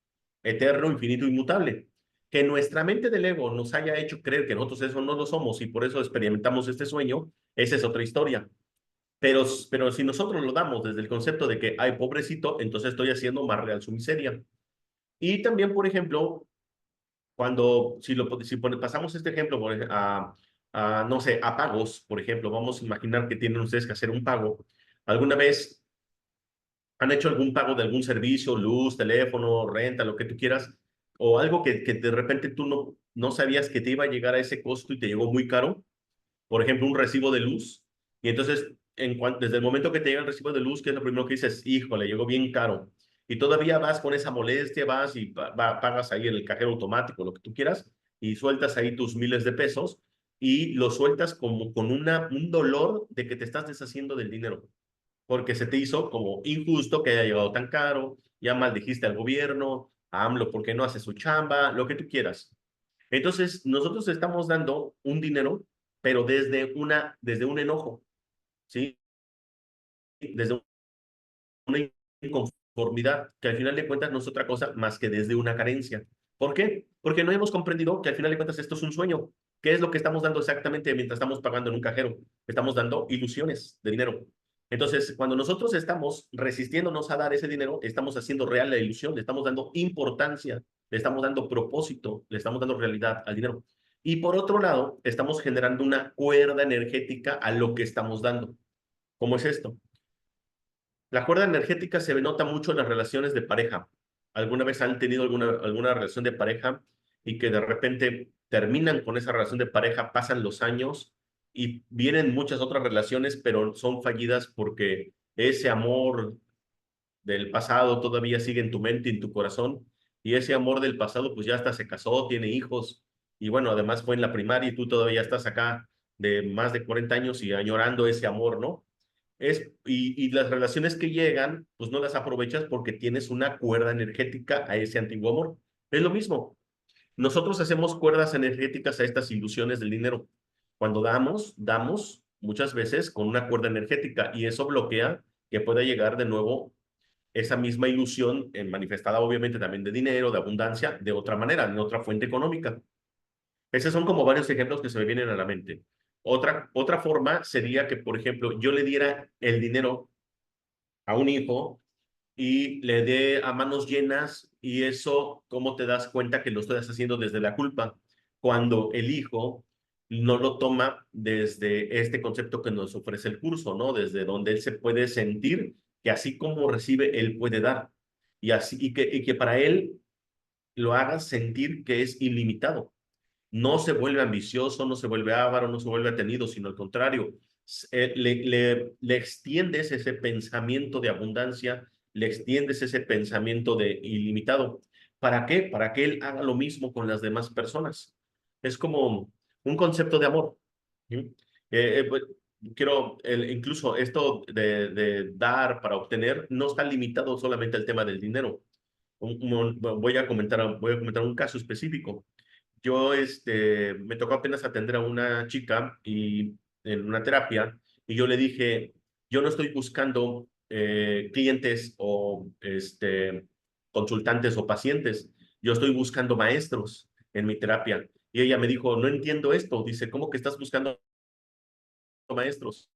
eterno, infinito, inmutable. Que nuestra mente del ego nos haya hecho creer que nosotros eso no lo somos y por eso experimentamos este sueño, esa es otra historia. Pero si nosotros lo damos desde el concepto de que, ay, pobrecito, entonces estoy haciendo más real su miseria. Y también, por ejemplo, pasamos este ejemplo no sé, a pagos, por ejemplo, vamos a imaginar que tienen ustedes que hacer un pago. ¿Alguna vez han hecho algún pago de algún servicio, luz, teléfono, renta, lo que tú quieras, o algo que de repente tú no sabías que te iba a llegar a ese costo y te llegó muy caro? Por ejemplo, un recibo de luz, y entonces, desde el momento que te llega el recibo de luz, ¿qué es lo primero que dices? Híjole, llegó bien caro. Y todavía vas con esa molestia, vas y pagas ahí en el cajero automático, lo que tú quieras, y sueltas ahí tus miles de pesos, y lo sueltas como con un dolor de que te estás deshaciendo del dinero, porque se te hizo como injusto que haya llegado tan caro, ya maldijiste al gobierno, a AMLO porque no hace su chamba, lo que tú quieras. Entonces, nosotros estamos dando un dinero, pero desde un enojo, ¿sí? Desde una inconformidad, que al final de cuentas no es otra cosa más que desde una carencia. ¿Por qué? Porque no hemos comprendido que al final de cuentas esto es un sueño. ¿Qué es lo que estamos dando exactamente mientras estamos pagando en un cajero? Estamos dando ilusiones de dinero. Entonces, cuando nosotros estamos resistiéndonos a dar ese dinero, estamos haciendo real la ilusión, le estamos dando importancia, le estamos dando propósito, le estamos dando realidad al dinero. Y por otro lado, estamos generando una cuerda energética a lo que estamos dando. ¿Cómo es esto? La cuerda energética se nota mucho en las relaciones de pareja. ¿Alguna vez han tenido alguna relación de pareja y que de repente terminan con esa relación de pareja, pasan los años y vienen muchas otras relaciones, pero son fallidas porque ese amor del pasado todavía sigue en tu mente y en tu corazón, y ese amor del pasado pues ya hasta se casó, tiene hijos, y bueno, además fue en la primaria y tú todavía estás acá de más de 40 años y añorando ese amor, ¿no? Y las relaciones que llegan, pues no las aprovechas porque tienes una cuerda energética a ese antiguo amor. Es lo mismo. Nosotros hacemos cuerdas energéticas a estas ilusiones del dinero. Cuando damos muchas veces con una cuerda energética y eso bloquea que pueda llegar de nuevo esa misma ilusión manifestada obviamente también de dinero, de abundancia, de otra manera, en otra fuente económica. Esos son como varios ejemplos que se me vienen a la mente. Otra forma sería que, por ejemplo, yo le diera el dinero a un hijo y le dé a manos llenas y eso, ¿cómo te das cuenta que lo estás haciendo desde la culpa? Cuando el hijo no lo toma desde este concepto que nos ofrece el curso, ¿no? Desde donde él se puede sentir que así como recibe, él puede dar. Y que para él lo haga sentir que es ilimitado. No se vuelve ambicioso, no se vuelve avaro, no se vuelve atenido, sino al contrario, le extiendes ese pensamiento de abundancia, le extiendes ese pensamiento de ilimitado. ¿Para qué? Para que él haga lo mismo con las demás personas. Es como un concepto de amor. ¿Sí? Pues, incluso esto de dar para obtener no está limitado solamente al tema del dinero. Voy a comentar un caso específico. Yo me tocó apenas atender a una chica y en una terapia y yo le dije, yo no estoy buscando clientes o consultantes o pacientes, yo estoy buscando maestros en mi terapia. Y ella me dijo, no entiendo esto. Dice, ¿cómo que estás buscando maestros?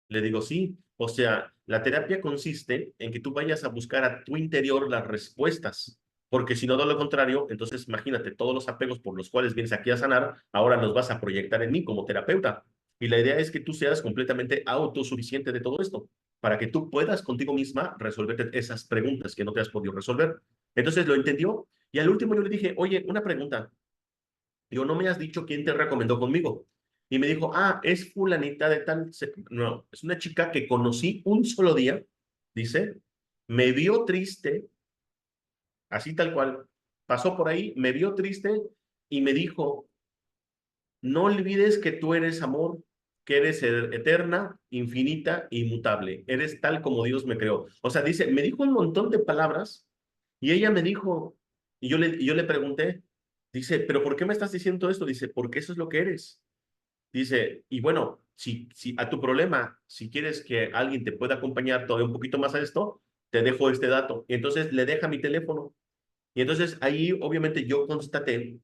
Le digo, sí, o sea, la terapia consiste en que tú vayas a buscar a tu interior las respuestas, porque si no, de lo contrario, entonces imagínate, todos los apegos por los cuales vienes aquí a sanar, ahora los vas a proyectar en mí como terapeuta. Y la idea es que tú seas completamente autosuficiente de todo esto, para que tú puedas contigo misma resolverte esas preguntas que no te has podido resolver. Entonces lo entendió y al último yo le dije, oye, una pregunta. Digo, no me has dicho quién te recomendó conmigo. Y me dijo, es fulanita de tal. No, es una chica que conocí un solo día, dice, me vio triste, así tal cual, pasó por ahí, me vio triste y me dijo, no olvides que tú eres amor, que eres eterna, infinita, inmutable. Eres tal como Dios me creó. O sea, dice, me dijo un montón de palabras y ella me dijo, y yo le pregunté, dice, ¿pero por qué me estás diciendo esto? Dice, porque eso es lo que eres. Dice, y bueno, si a tu problema, si quieres que alguien te pueda acompañar todavía un poquito más a esto, te dejo este dato. Y entonces le deja mi teléfono. Y entonces ahí obviamente yo constaté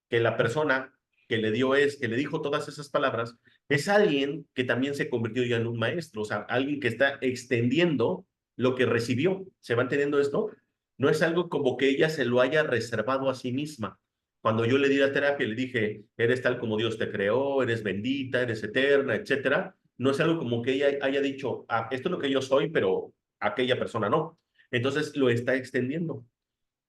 que la persona que le dijo todas esas palabras, es alguien que también se convirtió ya en un maestro, o sea, alguien que está extendiendo lo que recibió. ¿Se va entendiendo esto? No es algo como que ella se lo haya reservado a sí misma. Cuando yo le di la terapia, le dije, eres tal como Dios te creó, eres bendita, eres eterna, etcétera. No es algo como que ella haya dicho, esto es lo que yo soy, pero aquella persona no. Entonces lo está extendiendo.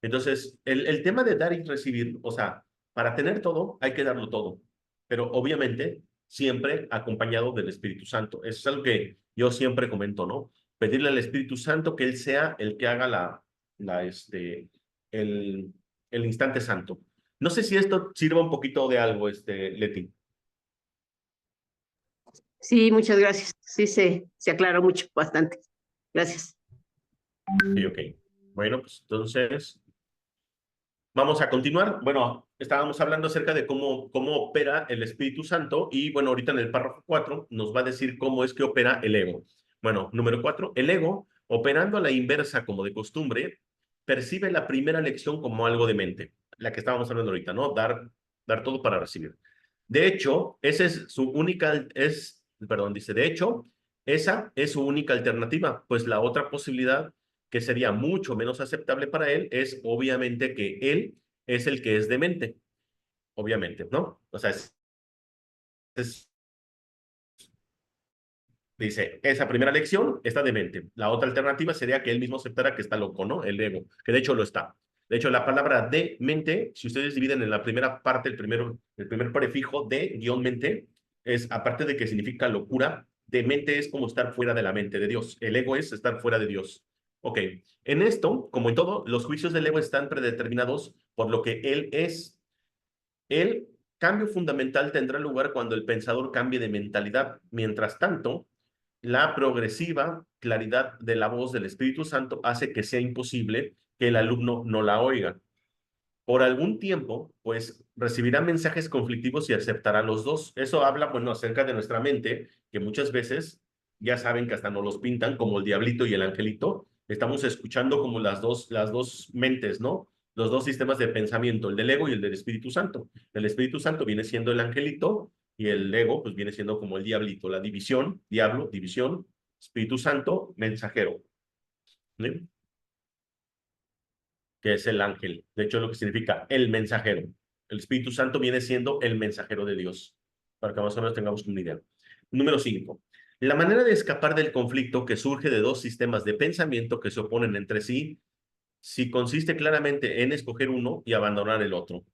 Entonces, el tema de dar y recibir, o sea, para tener todo hay que darlo todo, pero obviamente siempre acompañado del Espíritu Santo. Eso es algo que yo siempre comento, ¿no? Pedirle al Espíritu Santo que Él sea el que haga el, el instante santo. No sé si esto sirva un poquito de algo, Leti. Sí, muchas gracias. Sí, se aclaró mucho, bastante. Gracias. Sí, ok. Bueno, pues entonces vamos a continuar. Bueno, estábamos hablando acerca de cómo opera el Espíritu Santo y bueno, ahorita en el párrafo 4 nos va a decir cómo es que opera el ego. Bueno, número 4, el ego, operando a la inversa como de costumbre, percibe la primera lección como algo de mente, la que estábamos hablando ahorita, ¿no? Dar todo para recibir. De hecho, esa es su única, perdón, dice, de hecho, esa es su única alternativa, pues la otra posibilidad que sería mucho menos aceptable para él es obviamente que él es el que es demente. obviamente, ¿no? O sea, dice, esa primera lección está demente. La otra alternativa sería que él mismo aceptara que está loco, ¿no? El ego, que de hecho lo está. De hecho, la palabra de mente, si ustedes dividen en la primera parte, el primer prefijo de guión mente, es, aparte de que significa locura, de mente es como estar fuera de la mente de Dios. El ego es estar fuera de Dios. Ok, en esto, como en todo, los juicios del ego están predeterminados por lo que él es. El cambio fundamental tendrá lugar cuando el pensador cambie de mentalidad. Mientras tanto, la progresiva claridad de la voz del Espíritu Santo hace que sea imposible que el alumno no la oiga. Por algún tiempo, pues recibirá mensajes conflictivos y aceptará los dos. Eso habla, bueno, acerca de nuestra mente, que muchas veces ya saben que hasta nos los pintan como el diablito y el angelito. Estamos escuchando como las dos mentes, ¿no? Los dos sistemas de pensamiento, el del ego y el del Espíritu Santo. El Espíritu Santo viene siendo el angelito y el ego, pues viene siendo como el diablito. La división, diablo, división, Espíritu Santo, mensajero. ¿Sí? Que es el ángel. De hecho, lo que significa el mensajero. El Espíritu Santo viene siendo el mensajero de Dios, para que más o menos tengamos una idea. Número 5. La manera de escapar del conflicto que surge de dos sistemas de pensamiento que se oponen entre sí, si consiste claramente en escoger uno y abandonar el otro.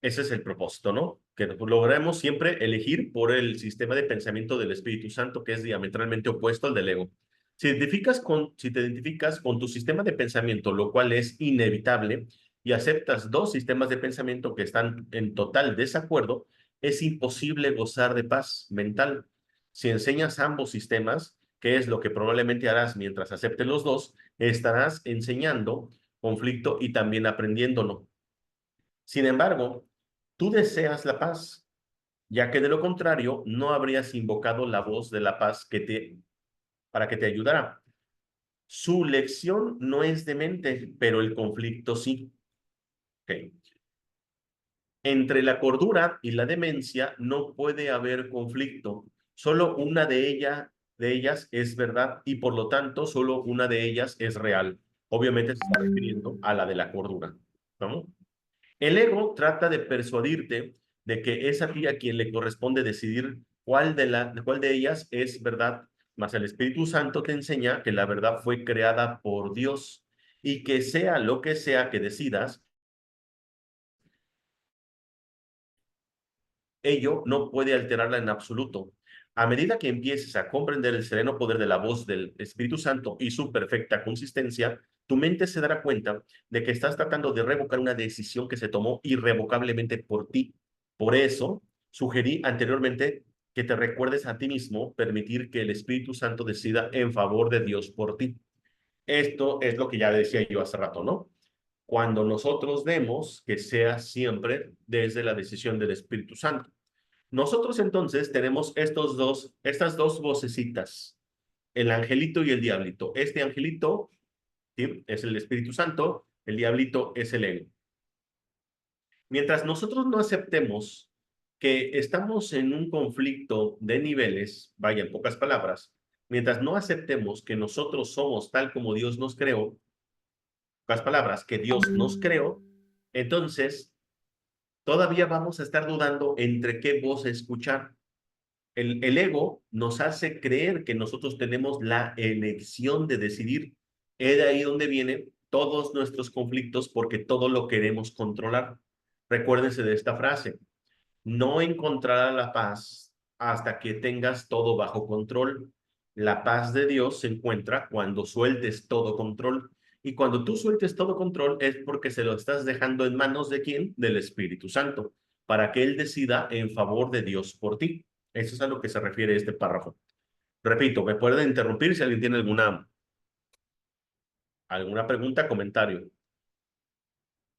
Ese es el propósito, ¿no? Que logremos siempre elegir por el sistema de pensamiento del Espíritu Santo, que es diametralmente opuesto al del ego. Si te identificas con tu sistema de pensamiento, lo cual es inevitable, y aceptas dos sistemas de pensamiento que están en total desacuerdo, es imposible gozar de paz mental. Si enseñas ambos sistemas, que es lo que probablemente harás mientras aceptes los dos, estarás enseñando conflicto y también aprendiéndolo. Sin embargo, tú deseas la paz, ya que de lo contrario no habrías invocado la voz de la paz para que te ayudara. Su lección no es demente, pero el conflicto sí. Okay. Entre la cordura y la demencia no puede haber conflicto. Solo una de ellas es verdad y por lo tanto solo una de ellas es real. Obviamente se está refiriendo a la de la cordura, ¿no? El ego trata de persuadirte de que es a ti a quien le corresponde decidir cuál de ellas es verdad, mas el Espíritu Santo te enseña que la verdad fue creada por Dios y que sea lo que sea que decidas, ello no puede alterarla en absoluto. A medida que empieces a comprender el sereno poder de la voz del Espíritu Santo y su perfecta consistencia, tu mente se dará cuenta de que estás tratando de revocar una decisión que se tomó irrevocablemente por ti. Por eso, sugerí anteriormente que te recuerdes a ti mismo permitir que el Espíritu Santo decida en favor de Dios por ti. Esto es lo que ya decía yo hace rato, ¿no? Cuando nosotros demos que sea siempre desde la decisión del Espíritu Santo. Nosotros entonces tenemos estas dos vocecitas, el angelito y el diablito. Este angelito, ¿sí?, es el Espíritu Santo, el diablito es el ego. Mientras nosotros no aceptemos que estamos en un conflicto de niveles, vaya, en pocas palabras, mientras no aceptemos que nosotros somos tal como Dios nos creó, pocas palabras, que Dios nos creó, entonces todavía vamos a estar dudando entre qué voz escuchar. El ego nos hace creer que nosotros tenemos la elección de decidir. Es de ahí donde vienen todos nuestros conflictos porque todo lo queremos controlar. Recuérdense de esta frase: no encontrarás la paz hasta que tengas todo bajo control. La paz de Dios se encuentra cuando sueltes todo control. Y cuando tú sueltes todo control es porque se lo estás dejando en manos de ¿quién? Del Espíritu Santo, para que Él decida en favor de Dios por ti. Eso es a lo que se refiere este párrafo. Repito, me pueden interrumpir si alguien tiene alguna pregunta, comentario.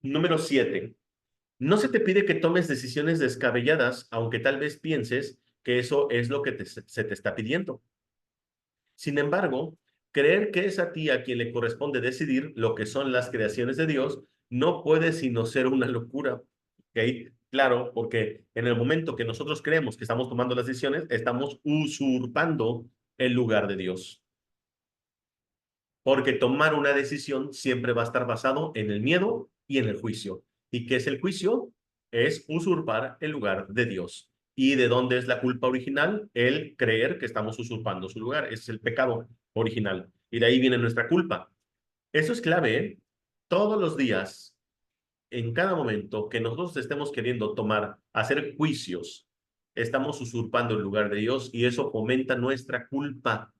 Número 7. No se te pide que tomes decisiones descabelladas, aunque tal vez pienses que eso es lo que se te está pidiendo. Sin embargo, creer que es a ti a quien le corresponde decidir lo que son las creaciones de Dios no puede sino ser una locura. ¿Okay? Claro, porque en el momento que nosotros creemos que estamos tomando las decisiones, estamos usurpando el lugar de Dios. Porque tomar una decisión siempre va a estar basado en el miedo y en el juicio. ¿Y qué es el juicio? Es usurpar el lugar de Dios. ¿Y de dónde es la culpa original? El creer que estamos usurpando su lugar. Ese es el pecado original. Y de ahí viene nuestra culpa. Eso es clave, ¿eh? Todos los días, en cada momento que nosotros estemos queriendo hacer juicios, estamos usurpando el lugar de Dios y eso fomenta nuestra culpa.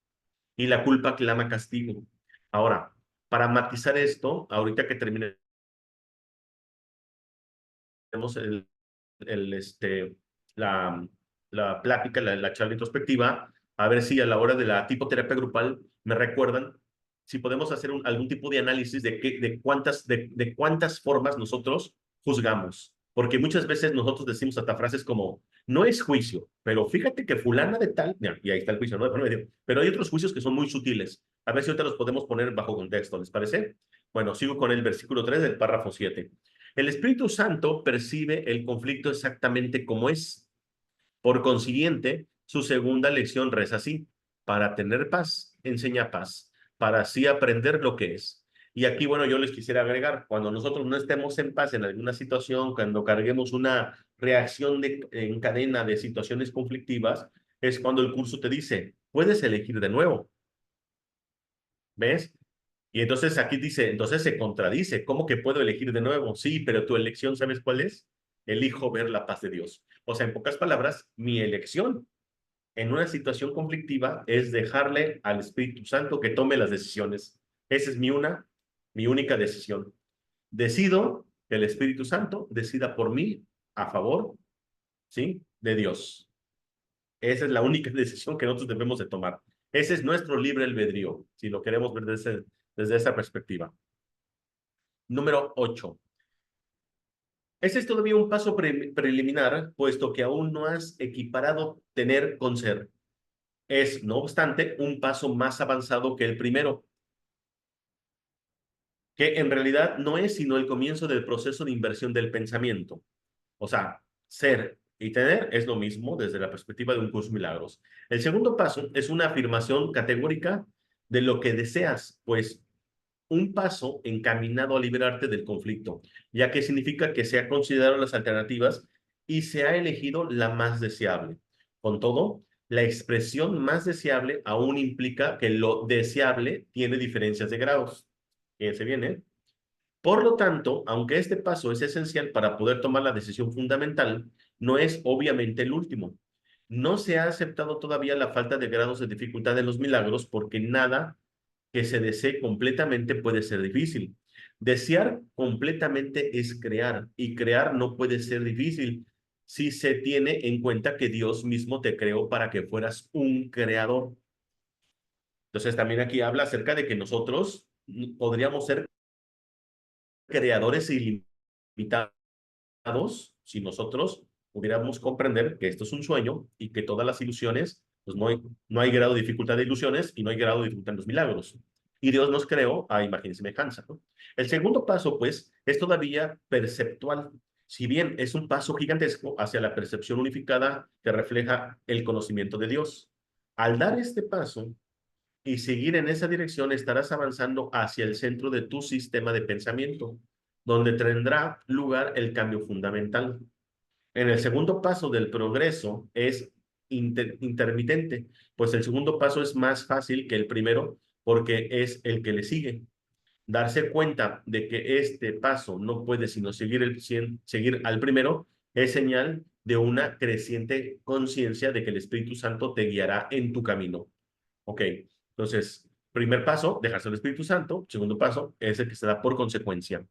Y la culpa clama castigo. Ahora, para matizar esto, ahorita que terminemos el, este, la, la plática, la charla introspectiva, a ver si a la hora de la tipoterapia grupal me recuerdan si podemos hacer algún tipo de análisis de cuántas formas nosotros juzgamos. Porque muchas veces nosotros decimos hasta frases como, no es juicio, pero fíjate que fulana de tal, y ahí está el juicio, ¿no? Pero hay otros juicios que son muy sutiles. A ver si ahorita los podemos poner bajo contexto, ¿les parece? Bueno, sigo con el versículo 3 del párrafo 7. El Espíritu Santo percibe el conflicto exactamente como es. Por consiguiente, su segunda lección reza así: para tener paz, enseña paz, para así aprender lo que es. Y aquí, bueno, yo les quisiera agregar, cuando nosotros no estemos en paz en alguna situación, cuando carguemos una reacción en cadena de situaciones conflictivas, es cuando el curso te dice, puedes elegir de nuevo. ¿Ves? Y entonces aquí dice, entonces se contradice, ¿cómo que puedo elegir de nuevo? Sí, pero tu elección, ¿sabes cuál es? Elijo ver la paz de Dios. O sea, en pocas palabras, mi elección en una situación conflictiva es dejarle al Espíritu Santo que tome las decisiones. Esa es mi única decisión. Decido que el Espíritu Santo decida por mí a favor, ¿sí? De Dios. Esa es la única decisión que nosotros debemos de tomar. Ese es nuestro libre albedrío, si lo queremos ver desde esa perspectiva. Número 8. Ese es todavía un paso preliminar, puesto que aún no has equiparado tener con ser. Es, no obstante, un paso más avanzado que el primero, que en realidad no es sino el comienzo del proceso de inversión del pensamiento. O sea, ser y tener es lo mismo desde la perspectiva de un curso de milagros. El segundo paso es una afirmación categórica de lo que deseas, pues un paso encaminado a liberarte del conflicto, ya que significa que se ha considerado las alternativas y se ha elegido la más deseable. Con todo, la expresión más deseable aún implica que lo deseable tiene diferencias de grados. Fíjense bien, ¿eh? Por lo tanto, aunque este paso es esencial para poder tomar la decisión fundamental, no es obviamente el último. No se ha aceptado todavía la falta de grados de dificultad de los milagros porque nada que se desee completamente puede ser difícil. Desear completamente es crear y crear no puede ser difícil si se tiene en cuenta que Dios mismo te creó para que fueras un creador. Entonces también aquí habla acerca de que nosotros podríamos ser creadores ilimitados si nosotros pudiéramos comprender que esto es un sueño y que todas las ilusiones, pues no hay grado de dificultad de ilusiones y no hay grado de dificultad en los milagros. Y Dios nos creó a imagen y semejanza, ¿no? El segundo paso, pues, es todavía perceptual. Si bien es un paso gigantesco hacia la percepción unificada que refleja el conocimiento de Dios. Al dar este paso y seguir en esa dirección, estarás avanzando hacia el centro de tu sistema de pensamiento, donde tendrá lugar el cambio fundamental. En el segundo paso del progreso es intermitente, pues el segundo paso es más fácil que el primero porque es el que le sigue. Darse cuenta de que este paso no puede sino seguir al primero es señal de una creciente conciencia de que el Espíritu Santo te guiará en tu camino. Ok, entonces, primer paso, dejarse al Espíritu Santo. Segundo paso es el que se da por consecuencia.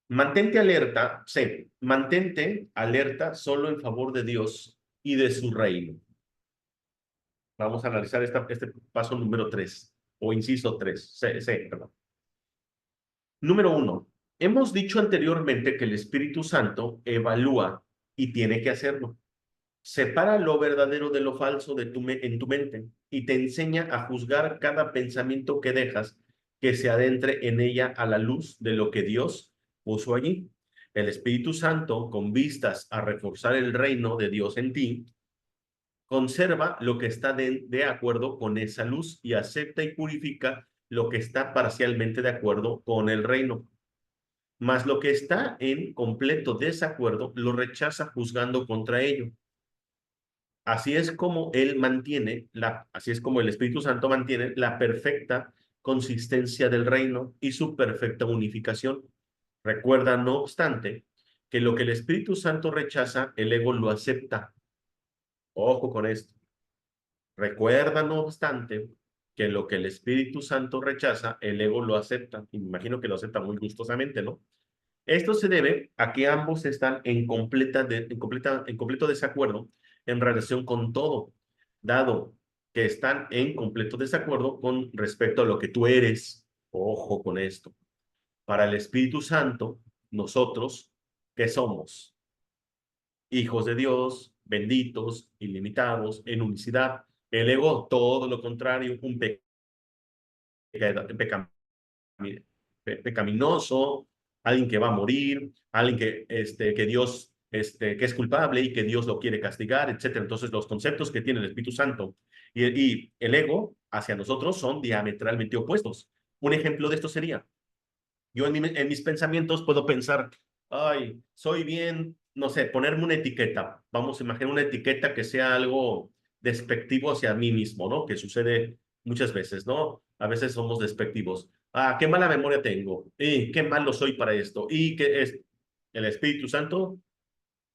Mantente alerta solo en favor de Dios y de su reino. Vamos a analizar este paso número 3, o inciso 3, perdón. Número 1. Hemos dicho anteriormente que el Espíritu Santo evalúa y tiene que hacerlo. Separa lo verdadero de lo falso en tu mente y te enseña a juzgar cada pensamiento que dejas que se adentre en ella a la luz de lo que Dios puso allí. El Espíritu Santo, con vistas a reforzar el reino de Dios en ti, conserva lo que está de acuerdo con esa luz y acepta y purifica lo que está parcialmente de acuerdo con el reino. mas lo que está en completo desacuerdo lo rechaza juzgando contra ello. Así es como él mantiene, así es como el Espíritu Santo mantiene la perfecta consistencia del reino y su perfecta unificación. Recuerda, no obstante, que lo que el Espíritu Santo rechaza, el ego lo acepta. Ojo con esto. Recuerda, no obstante, que lo que el Espíritu Santo rechaza, el ego lo acepta. Y me imagino que lo acepta muy gustosamente, ¿no? Esto se debe a que ambos están en completo desacuerdo en relación con todo, dado que están en completo desacuerdo con respecto a lo que tú eres. Ojo con esto. Para el Espíritu Santo, nosotros, ¿qué somos? Hijos de Dios, benditos, ilimitados, en unicidad. El ego, todo lo contrario, un pecaminoso, alguien que va a morir, alguien que Dios, que es culpable y que Dios lo quiere castigar, etc. Entonces, los conceptos que tiene el Espíritu Santo y el ego hacia nosotros son diametralmente opuestos. Un ejemplo de esto sería, yo en mis pensamientos puedo pensar, ay, soy bien, no sé, ponerme una etiqueta. Vamos a imaginar una etiqueta que sea algo despectivo hacia mí mismo, ¿no? Que sucede muchas veces, ¿no? A veces somos despectivos. Ah, qué mala memoria tengo. Y qué malo soy para esto. Y que es el Espíritu Santo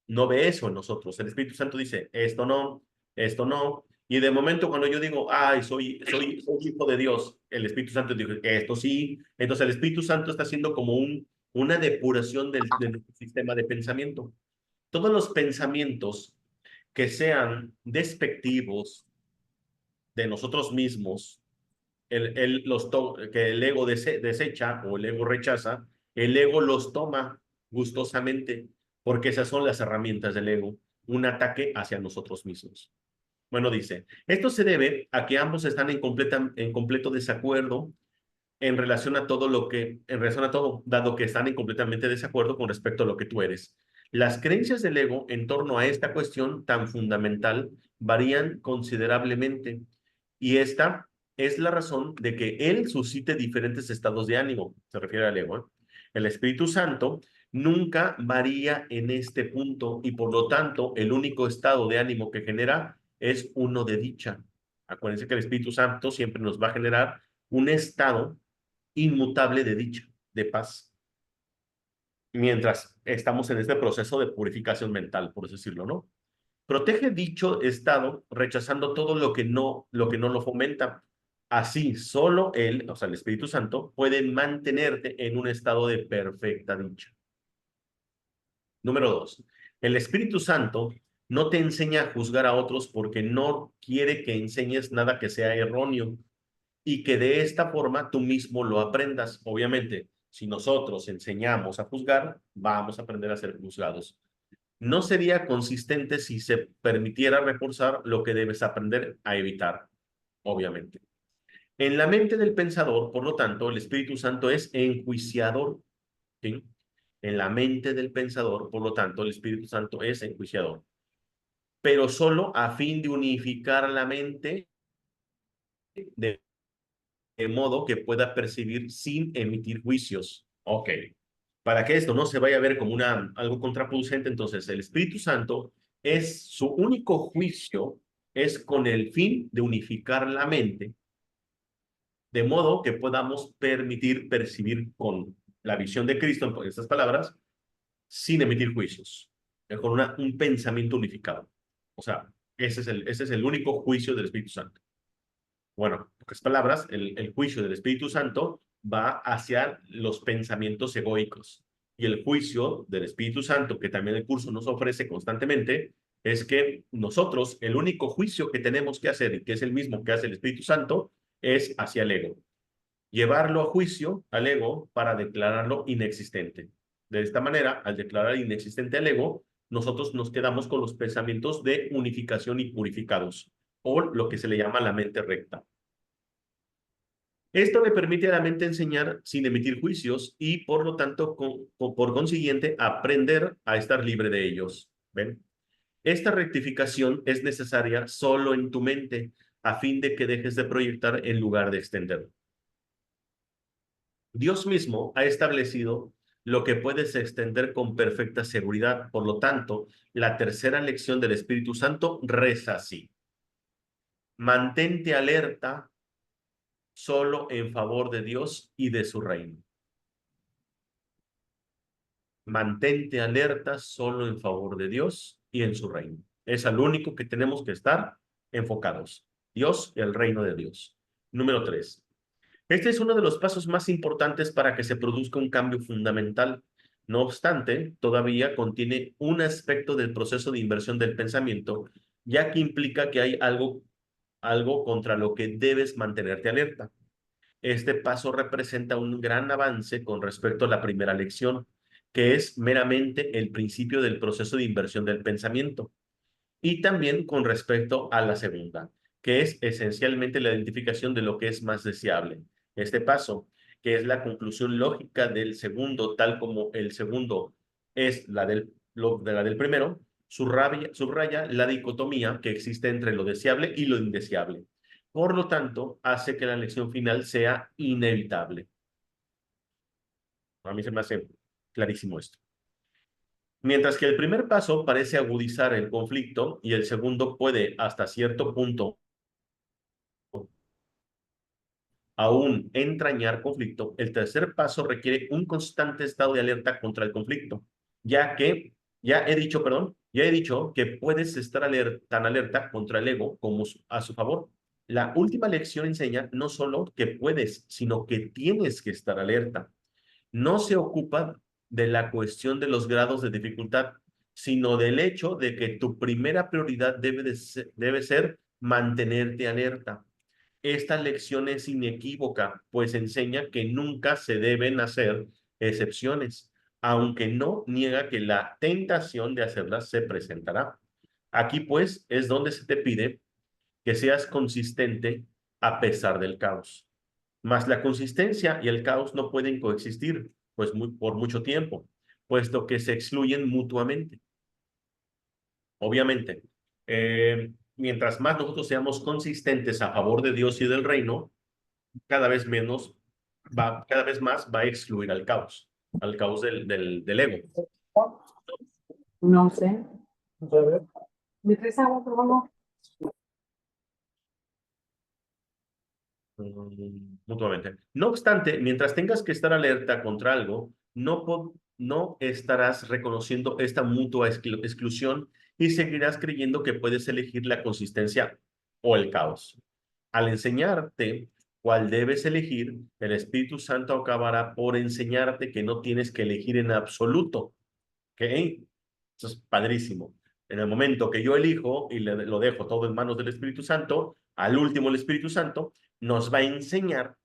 no ve eso en nosotros. El Espíritu Santo dice, esto no, esto no. Y de momento cuando yo digo, ay, soy hijo de Dios, el Espíritu Santo dice, esto sí. Entonces el Espíritu Santo está haciendo como una depuración del sistema de pensamiento. Todos los pensamientos que sean despectivos de nosotros mismos, que el ego desecha o el ego rechaza, el ego los toma gustosamente, porque esas son las herramientas del ego, un ataque hacia nosotros mismos. Bueno, dice, esto se debe a que ambos están en completo desacuerdo en relación a todo, dado que están en completamente desacuerdo con respecto a lo que tú eres. Las creencias del ego en torno a esta cuestión tan fundamental varían considerablemente y esta es la razón de que él suscite diferentes estados de ánimo, se refiere al ego, ¿eh? El Espíritu Santo nunca varía en este punto y por lo tanto el único estado de ánimo que genera es uno de dicha. Acuérdense que el Espíritu Santo siempre nos va a generar un estado inmutable de dicha, de paz, mientras estamos en este proceso de purificación mental, por decirlo, ¿no? Protege dicho estado rechazando todo lo que no lo fomenta. Así, solo él, o sea, el Espíritu Santo, puede mantenerte en un estado de perfecta dicha. Número 2. El Espíritu Santo no te enseña a juzgar a otros porque no quiere que enseñes nada que sea erróneo y que de esta forma tú mismo lo aprendas. Obviamente, si nosotros enseñamos a juzgar, vamos a aprender a ser juzgados. No sería consistente si se permitiera reforzar lo que debes aprender a evitar, obviamente. En la mente del pensador, por lo tanto, el Espíritu Santo es enjuiciador, ¿sí? En la mente del pensador, por lo tanto, el Espíritu Santo es enjuiciador, pero solo a fin de unificar la mente de modo que pueda percibir sin emitir juicios. Ok. Para que esto no se vaya a ver como algo contraproducente, entonces el Espíritu Santo es su único juicio, es con el fin de unificar la mente, de modo que podamos percibir con la visión de Cristo, en estas palabras, sin emitir juicios, con un pensamiento unificado. O sea, ese es el único juicio del Espíritu Santo. Bueno, en pocas palabras, el juicio del Espíritu Santo va hacia los pensamientos egoicos. Y el juicio del Espíritu Santo, que también el curso nos ofrece constantemente, es que nosotros, el único juicio que tenemos que hacer, y que es el mismo que hace el Espíritu Santo, es hacia el ego. Llevarlo a juicio al ego para declararlo inexistente. De esta manera, al declarar inexistente al ego, nosotros nos quedamos con los pensamientos de unificación y purificados, o lo que se le llama la mente recta. Esto le permite a la mente enseñar sin emitir juicios y, por lo tanto, por consiguiente, aprender a estar libre de ellos. ¿Ven? Esta rectificación es necesaria solo en tu mente, a fin de que dejes de proyectar en lugar de extender. Dios mismo ha establecido lo que puedes extender con perfecta seguridad. Por lo tanto, la tercera lección del Espíritu Santo reza así: mantente alerta solo en favor de Dios y de su reino. Mantente alerta solo en favor de Dios y en su reino. Es al único que tenemos que estar enfocados: Dios y el reino de Dios. Número 3. Este es uno de los pasos más importantes para que se produzca un cambio fundamental. No obstante, todavía contiene un aspecto del proceso de inversión del pensamiento, ya que implica que hay algo contra lo que debes mantenerte alerta. Este paso representa un gran avance con respecto a la primera lección, que es meramente el principio del proceso de inversión del pensamiento, y también con respecto a la segunda, que es esencialmente la identificación de lo que es más deseable. Este paso, que es la conclusión lógica del segundo, tal como el segundo es la del primero, subraya la dicotomía que existe entre lo deseable y lo indeseable. Por lo tanto, hace que la lección final sea inevitable. A mí se me hace clarísimo esto. Mientras que el primer paso parece agudizar el conflicto y el segundo puede, hasta cierto punto, aún entrañar conflicto, el tercer paso requiere un constante estado de alerta contra el conflicto, ya he dicho que puedes estar tan alerta contra el ego como a su favor. La última lección enseña no solo que puedes, sino que tienes que estar alerta. No se ocupa de la cuestión de los grados de dificultad, sino del hecho de que tu primera prioridad debe ser mantenerte alerta. Esta lección es inequívoca, pues enseña que nunca se deben hacer excepciones, aunque no niega que la tentación de hacerlas se presentará. Aquí, pues, es donde se te pide que seas consistente a pesar del caos. Mas la consistencia y el caos no pueden coexistir, pues por mucho tiempo, puesto que se excluyen mutuamente. Obviamente, mientras más nosotros seamos consistentes a favor de Dios y del reino, cada vez más va a excluir al caos del ego. No sé. ¿Me traes agua, por favor? Mutuamente. No obstante, mientras tengas que estar alerta contra algo, no estarás reconociendo esta mutua exclusión y seguirás creyendo que puedes elegir la consistencia o el caos. Al enseñarte cuál debes elegir, el Espíritu Santo acabará por enseñarte que no tienes que elegir en absoluto. ¿Ok? Eso es padrísimo. En el momento que yo elijo y lo dejo todo en manos del Espíritu Santo, al último el Espíritu Santo nos va a enseñar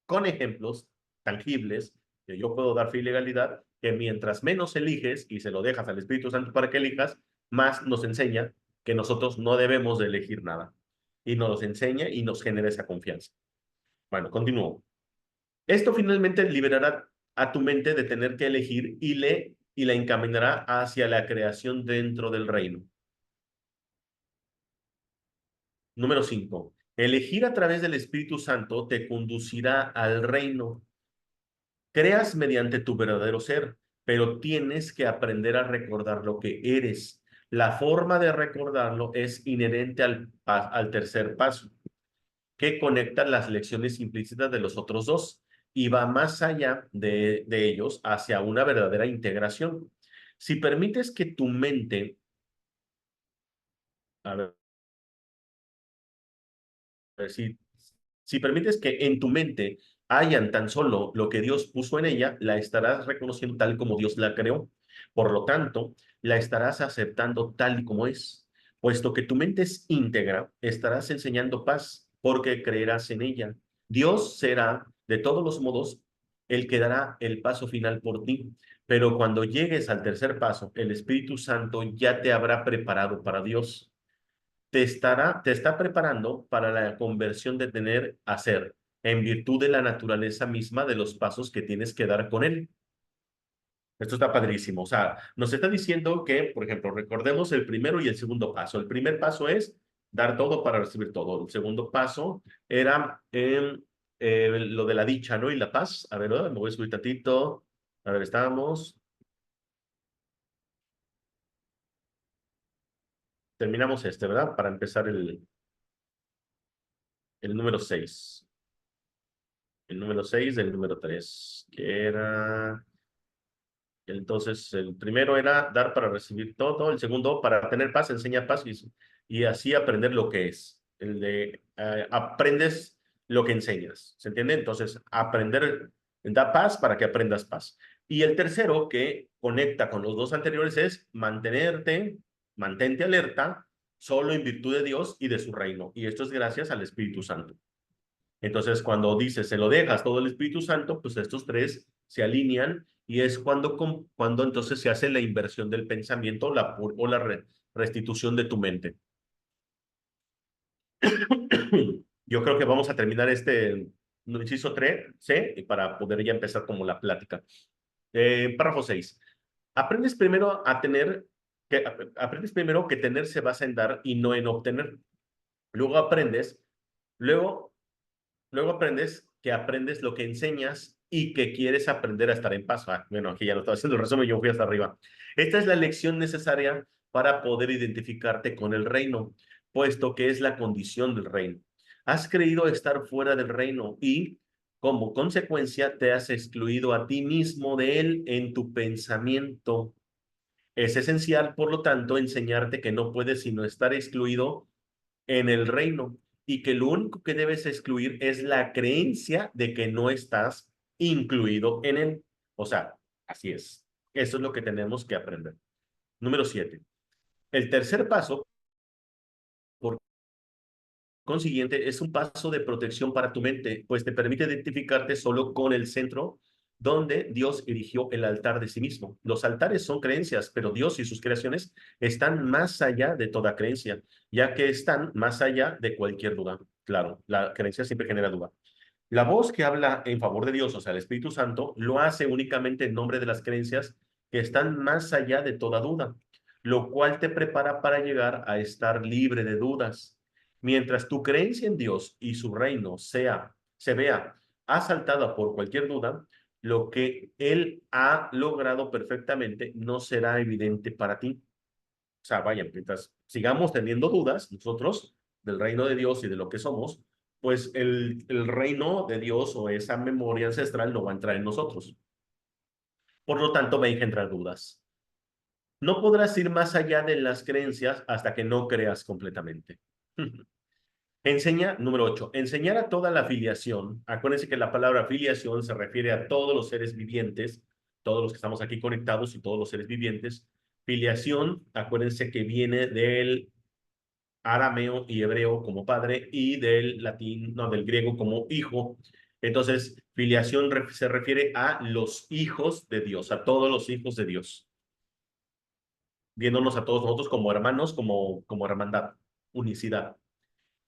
con ejemplos tangibles, que yo puedo dar fe y legalidad, que mientras menos eliges y se lo dejas al Espíritu Santo para que elijas, más nos enseña que nosotros no debemos de elegir nada. Y nos enseña y nos genera esa confianza. Bueno, continúo. Esto finalmente liberará a tu mente de tener que elegir y la encaminará hacia la creación dentro del reino. Número 5. Elegir a través del Espíritu Santo te conducirá al reino. Creas mediante tu verdadero ser, pero tienes que aprender a recordar lo que eres. La forma de recordarlo es inherente al tercer paso, que conecta las lecciones implícitas de los otros dos y va más allá de ellos hacia una verdadera integración. Si permites que tu mente, a ver, si permites que en tu mente hayan tan solo lo que Dios puso en ella, la estarás reconociendo tal como Dios la creó. Por lo tanto, la estarás aceptando tal y como es. Puesto que tu mente es íntegra, estarás enseñando paz porque creerás en ella. Dios será, de todos los modos, el que dará el paso final por ti. Pero cuando llegues al tercer paso, el Espíritu Santo ya te habrá preparado para Dios. Te está preparando para la conversión de tener a ser, en virtud de la naturaleza misma de los pasos que tienes que dar con él. Esto está padrísimo. O sea, nos está diciendo que, por ejemplo, recordemos el primero y el segundo paso. El primer paso es dar todo para recibir todo. El segundo paso era lo de la dicha, ¿no? Y la paz. A ver, me voy a subir tantito. A ver, estábamos. Terminamos este, ¿verdad? Para empezar el número 6. El número 6 del número 3, que era... Entonces, el primero era dar para recibir todo, el segundo, para tener paz, enseña paz y así aprender lo que es. El de aprendes lo que enseñas, ¿se entiende? Entonces, aprender da paz para que aprendas paz. Y el tercero, que conecta con los dos anteriores, es mantente alerta, solo en virtud de Dios y de su reino. Y esto es gracias al Espíritu Santo. Entonces, cuando dices, se lo dejas todo el Espíritu Santo, pues estos tres se alinean y es cuando entonces se hace la inversión del pensamiento o la restitución de tu mente. Yo creo que vamos a terminar este inciso 3, ¿sí? Para poder ya empezar como la plática. Párrafo 6. Aprendes primero aprendes primero que tener se basa en dar y no en obtener. Luego aprendes, luego aprendes que aprendes lo que enseñas y que quieres aprender a estar en paz. Bueno, aquí ya lo estoy haciendo el resumen, yo fui hasta arriba. Esta es la lección necesaria para poder identificarte con el reino, puesto que es la condición del reino. Has creído estar fuera del reino y, como consecuencia, te has excluido a ti mismo de él en tu pensamiento. Es esencial, por lo tanto, enseñarte que no puedes sino estar excluido en el reino y que lo único que debes excluir es la creencia de que no estás incluido en él. O sea, así es. Eso es lo que tenemos que aprender. Número 7. El tercer paso, por consiguiente, es un paso de protección para tu mente, pues te permite identificarte solo con el centro donde Dios erigió el altar de sí mismo. Los altares son creencias, pero Dios y sus creaciones están más allá de toda creencia, ya que están más allá de cualquier duda. Claro, la creencia siempre genera duda. La voz que habla en favor de Dios, o sea, el Espíritu Santo, lo hace únicamente en nombre de las creencias que están más allá de toda duda, lo cual te prepara para llegar a estar libre de dudas. Mientras tu creencia en Dios y su reino se vea asaltada por cualquier duda, lo que Él ha logrado perfectamente no será evidente para ti. O sea, vaya, mientras sigamos teniendo dudas nosotros del reino de Dios y de lo que somos, pues el reino de Dios o esa memoria ancestral no va a entrar en nosotros. Por lo tanto, va a engendrar dudas. No podrás ir más allá de las creencias hasta que no creas completamente. Número 8, enseñar a toda la filiación. Acuérdense que la palabra filiación se refiere a todos los seres vivientes, todos los que estamos aquí conectados y todos los seres vivientes. Filiación, acuérdense que viene del arameo y hebreo como padre y del latín, no, del griego como hijo. Entonces, filiación se refiere a los hijos de Dios, a todos los hijos de Dios, viéndonos a todos nosotros como hermanos, como hermandad, unicidad.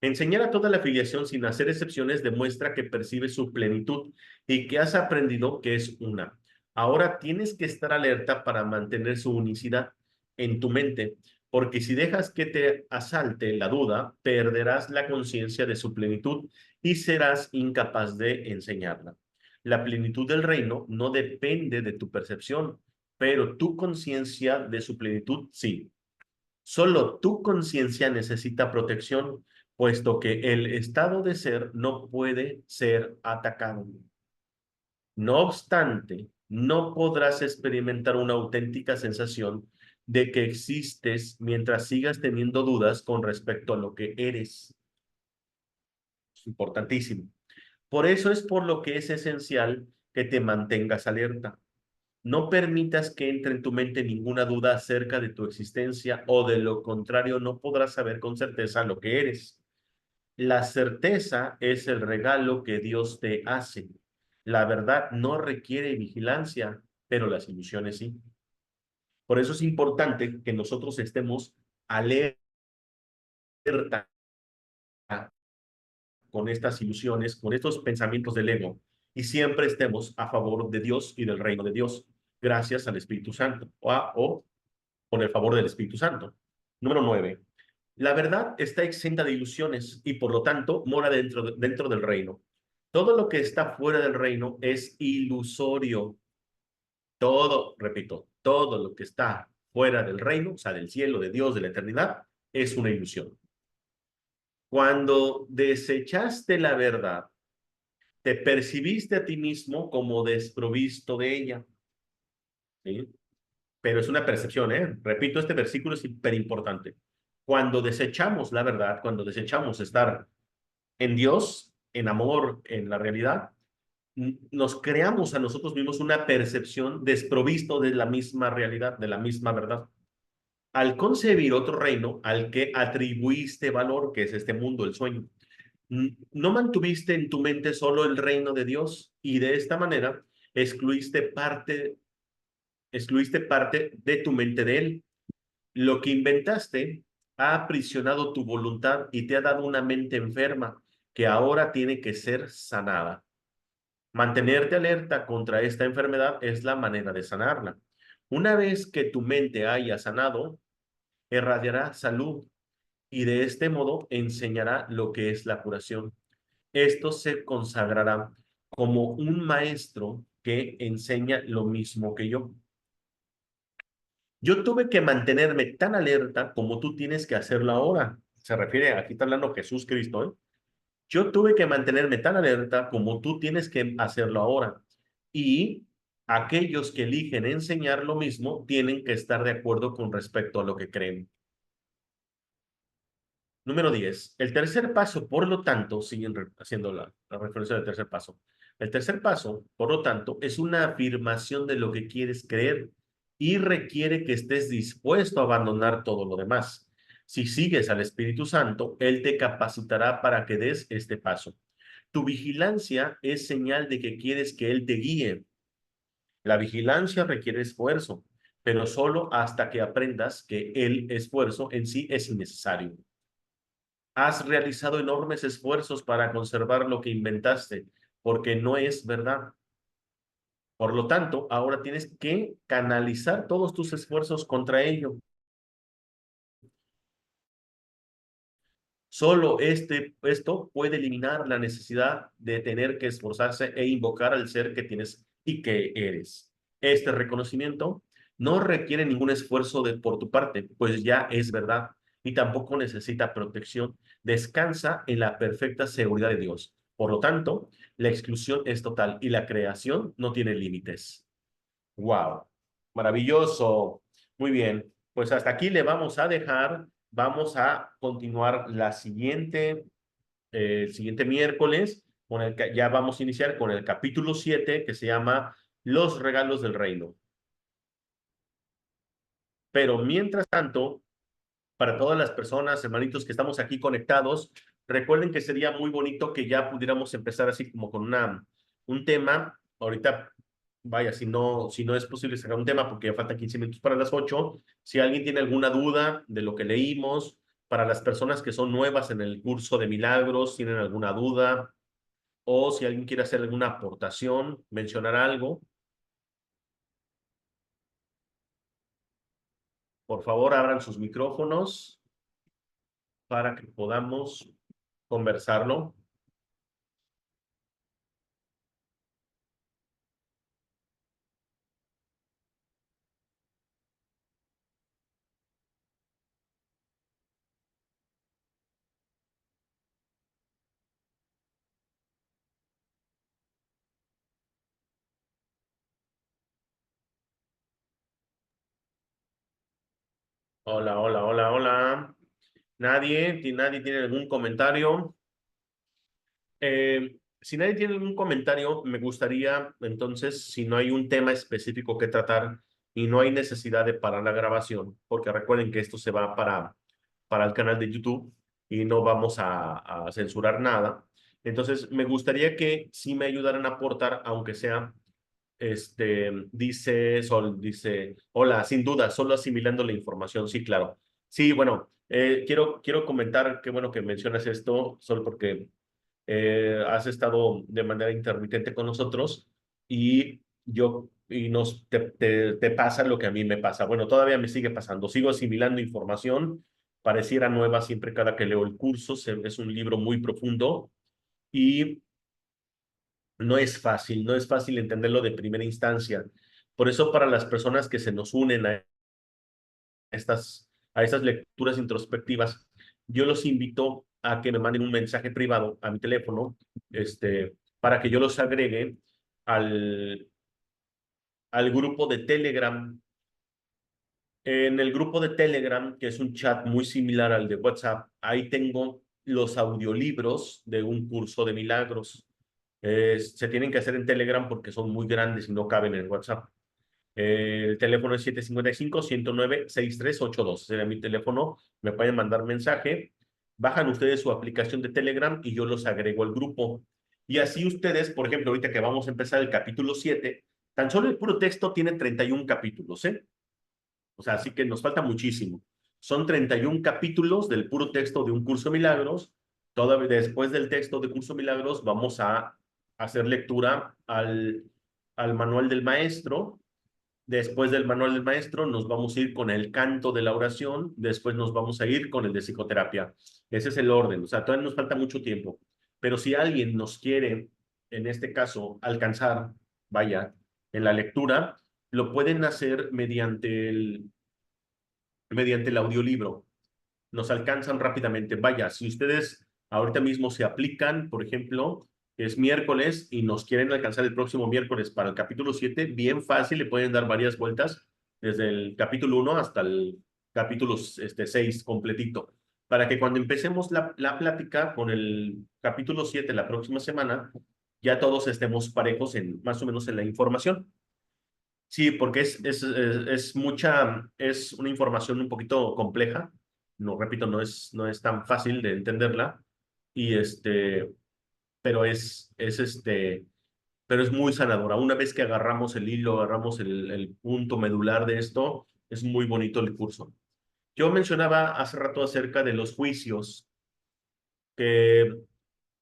Enseñar a toda la filiación sin hacer excepciones demuestra que percibes su plenitud y que has aprendido que es una. Ahora tienes que estar alerta para mantener su unicidad en tu mente, porque si dejas que te asalte la duda, perderás la conciencia de su plenitud y serás incapaz de enseñarla. La plenitud del reino no depende de tu percepción, pero tu conciencia de su plenitud sí. Solo tu conciencia necesita protección, puesto que el estado de ser no puede ser atacado. No obstante, no podrás experimentar una auténtica sensación de que existes mientras sigas teniendo dudas con respecto a lo que eres. Es importantísimo. Por eso es por lo que es esencial que te mantengas alerta. No permitas que entre en tu mente ninguna duda acerca de tu existencia o de lo contrario no podrás saber con certeza lo que eres. La certeza es el regalo que Dios te hace. La verdad no requiere vigilancia, pero las ilusiones sí. Por eso es importante que nosotros estemos alerta con estas ilusiones, con estos pensamientos del ego, y siempre estemos a favor de Dios y del reino de Dios, gracias al Espíritu Santo, o con el favor del Espíritu Santo. Número 9. La verdad está exenta de ilusiones y por lo tanto mora dentro del reino. Todo lo que está fuera del reino es ilusorio. Todo, repito, todo lo que está fuera del reino, o sea, del cielo, de Dios, de la eternidad, es una ilusión. Cuando desechaste la verdad, te percibiste a ti mismo como desprovisto de ella. ¿Sí? Pero es una percepción, ¿eh? Repito, este versículo es súper importante. Cuando desechamos la verdad, cuando desechamos estar en Dios, en amor, en la realidad, nos creamos a nosotros mismos una percepción desprovisto de la misma realidad, de la misma verdad. Al concebir otro reino al que atribuiste valor, que es este mundo, el sueño, no mantuviste en tu mente solo el reino de Dios y de esta manera excluiste parte de tu mente de él. Lo que inventaste ha aprisionado tu voluntad y te ha dado una mente enferma que ahora tiene que ser sanada. Mantenerte alerta contra esta enfermedad es la manera de sanarla. Una vez que tu mente haya sanado, irradiará salud y de este modo enseñará lo que es la curación. Esto se consagrará como un maestro que enseña lo mismo que yo. Yo tuve que mantenerme tan alerta como tú tienes que hacerlo ahora. Se refiere, aquí está hablando Jesús Cristo, ¿eh? Yo tuve que mantenerme tan alerta como tú tienes que hacerlo ahora. Y aquellos que eligen enseñar lo mismo tienen que estar de acuerdo con respecto a lo que creen. Número 10. El tercer paso, por lo tanto, siguen haciendo la referencia del tercer paso. El tercer paso, por lo tanto, es una afirmación de lo que quieres creer y requiere que estés dispuesto a abandonar todo lo demás. Si sigues al Espíritu Santo, Él te capacitará para que des este paso. Tu vigilancia es señal de que quieres que Él te guíe. La vigilancia requiere esfuerzo, pero solo hasta que aprendas que el esfuerzo en sí es innecesario. Has realizado enormes esfuerzos para conservar lo que inventaste, porque no es verdad. Por lo tanto, ahora tienes que canalizar todos tus esfuerzos contra ello. Solo esto puede eliminar la necesidad de tener que esforzarse e invocar al ser que tienes y que eres. Este reconocimiento no requiere ningún esfuerzo por tu parte, pues ya es verdad y tampoco necesita protección. Descansa en la perfecta seguridad de Dios. Por lo tanto, la exclusión es total y la creación no tiene límites. ¡Wow! Maravilloso. Muy bien. Pues hasta aquí le vamos a dejar. Vamos a continuar el siguiente miércoles, ya vamos a iniciar con el capítulo 7 que se llama Los regalos del reino. Pero mientras tanto, para todas las personas, hermanitos que estamos aquí conectados, recuerden que sería muy bonito que ya pudiéramos empezar así como con un tema. Ahorita, vaya, si no es posible sacar un tema porque ya faltan 15 minutos para las 8. Si alguien tiene alguna duda de lo que leímos, para las personas que son nuevas en el curso de milagros, tienen alguna duda, o si alguien quiere hacer alguna aportación, mencionar algo, por favor abran sus micrófonos para que podamos conversarlo. Hola, hola, hola, hola. ¿Nadie tiene algún comentario? Si nadie tiene algún comentario, me gustaría, entonces, si no hay un tema específico que tratar y no hay necesidad de parar la grabación, porque recuerden que esto se va para el canal de YouTube y no vamos a censurar nada. Entonces, me gustaría que sí me ayudaran a aportar, aunque sea, dice Sol, dice, hola, sin duda, solo asimilando la información. Sí, claro. Sí, bueno, quiero comentar, qué bueno que mencionas esto, Sol, porque has estado de manera intermitente con nosotros y te pasa lo que a mí me pasa. Bueno, todavía me sigue pasando. Sigo asimilando información, pareciera nueva siempre cada que leo el curso. Es un libro muy profundo y no es fácil entenderlo de primera instancia. Por eso para las personas que se nos unen a estas lecturas introspectivas, yo los invito a que me manden un mensaje privado a mi teléfono, para que yo los agregue al, al grupo de Telegram. En el grupo de Telegram, que es un chat muy similar al de WhatsApp, ahí tengo los audiolibros de un curso de milagros. Se tienen que hacer en Telegram porque son muy grandes y no caben en WhatsApp. El teléfono es 755-109-6382. Ese era mi teléfono. Me pueden mandar mensaje. Bajan ustedes su aplicación de Telegram y yo los agrego al grupo. Y así ustedes, por ejemplo, ahorita que vamos a empezar el capítulo 7, tan solo el puro texto tiene 31 capítulos, ¿eh? O sea, así que nos falta muchísimo. Son 31 capítulos del puro texto de un curso de milagros. Todavía después del texto de curso de milagros vamos a hacer lectura al manual del maestro. Después del manual del maestro nos vamos a ir con el canto de la oración. Después nos vamos a ir con el de psicoterapia. Ese es el orden. O sea, todavía nos falta mucho tiempo. Pero si alguien nos quiere, en este caso, alcanzar, vaya, en la lectura, lo pueden hacer mediante el audiolibro. Nos alcanzan rápidamente. Vaya, si ustedes ahorita mismo se aplican, por ejemplo, es miércoles y nos quieren alcanzar el próximo miércoles para el capítulo 7, bien fácil, le pueden dar varias vueltas desde el capítulo 1 hasta el capítulo 6 completito, para que cuando empecemos la plática con el capítulo 7 la próxima semana, ya todos estemos parejos en más o menos en la información. Sí, porque es una información un poquito compleja. No, repito, no es tan fácil de entenderla. Y pero es muy sanadora. Una vez que agarramos el hilo, agarramos el punto medular de esto, es muy bonito el curso. Yo mencionaba hace rato acerca de los juicios, que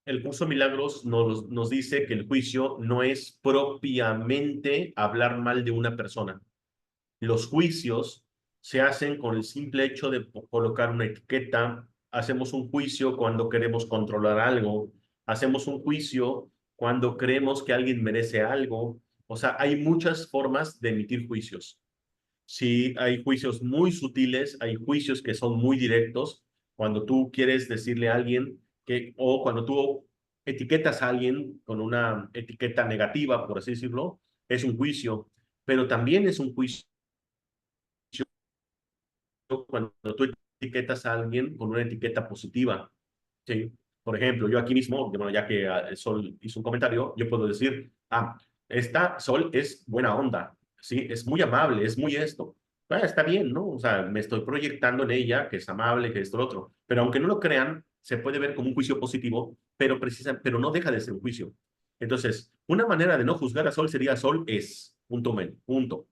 el curso Milagros nos dice que el juicio no es propiamente hablar mal de una persona. Los juicios se hacen con el simple hecho de colocar una etiqueta. Hacemos un juicio cuando queremos controlar algo. Hacemos un juicio cuando creemos que alguien merece algo. O sea, hay muchas formas de emitir juicios. Sí, hay juicios muy sutiles, hay juicios que son muy directos. Cuando tú quieres decirle a alguien o cuando tú etiquetas a alguien con una etiqueta negativa, por así decirlo, es un juicio. Pero también es un juicio cuando tú etiquetas a alguien con una etiqueta positiva, ¿sí? Por ejemplo, yo aquí mismo, bueno, ya que Sol hizo un comentario, yo puedo decir, esta Sol es buena onda, ¿sí? Es muy amable, es muy esto. Está bien, ¿no? O sea, me estoy proyectando en ella, que es amable, que esto, lo otro. Pero aunque no lo crean, se puede ver como un juicio positivo, pero no deja de ser un juicio. Entonces, una manera de no juzgar a Sol sería Sol es, punto, punto.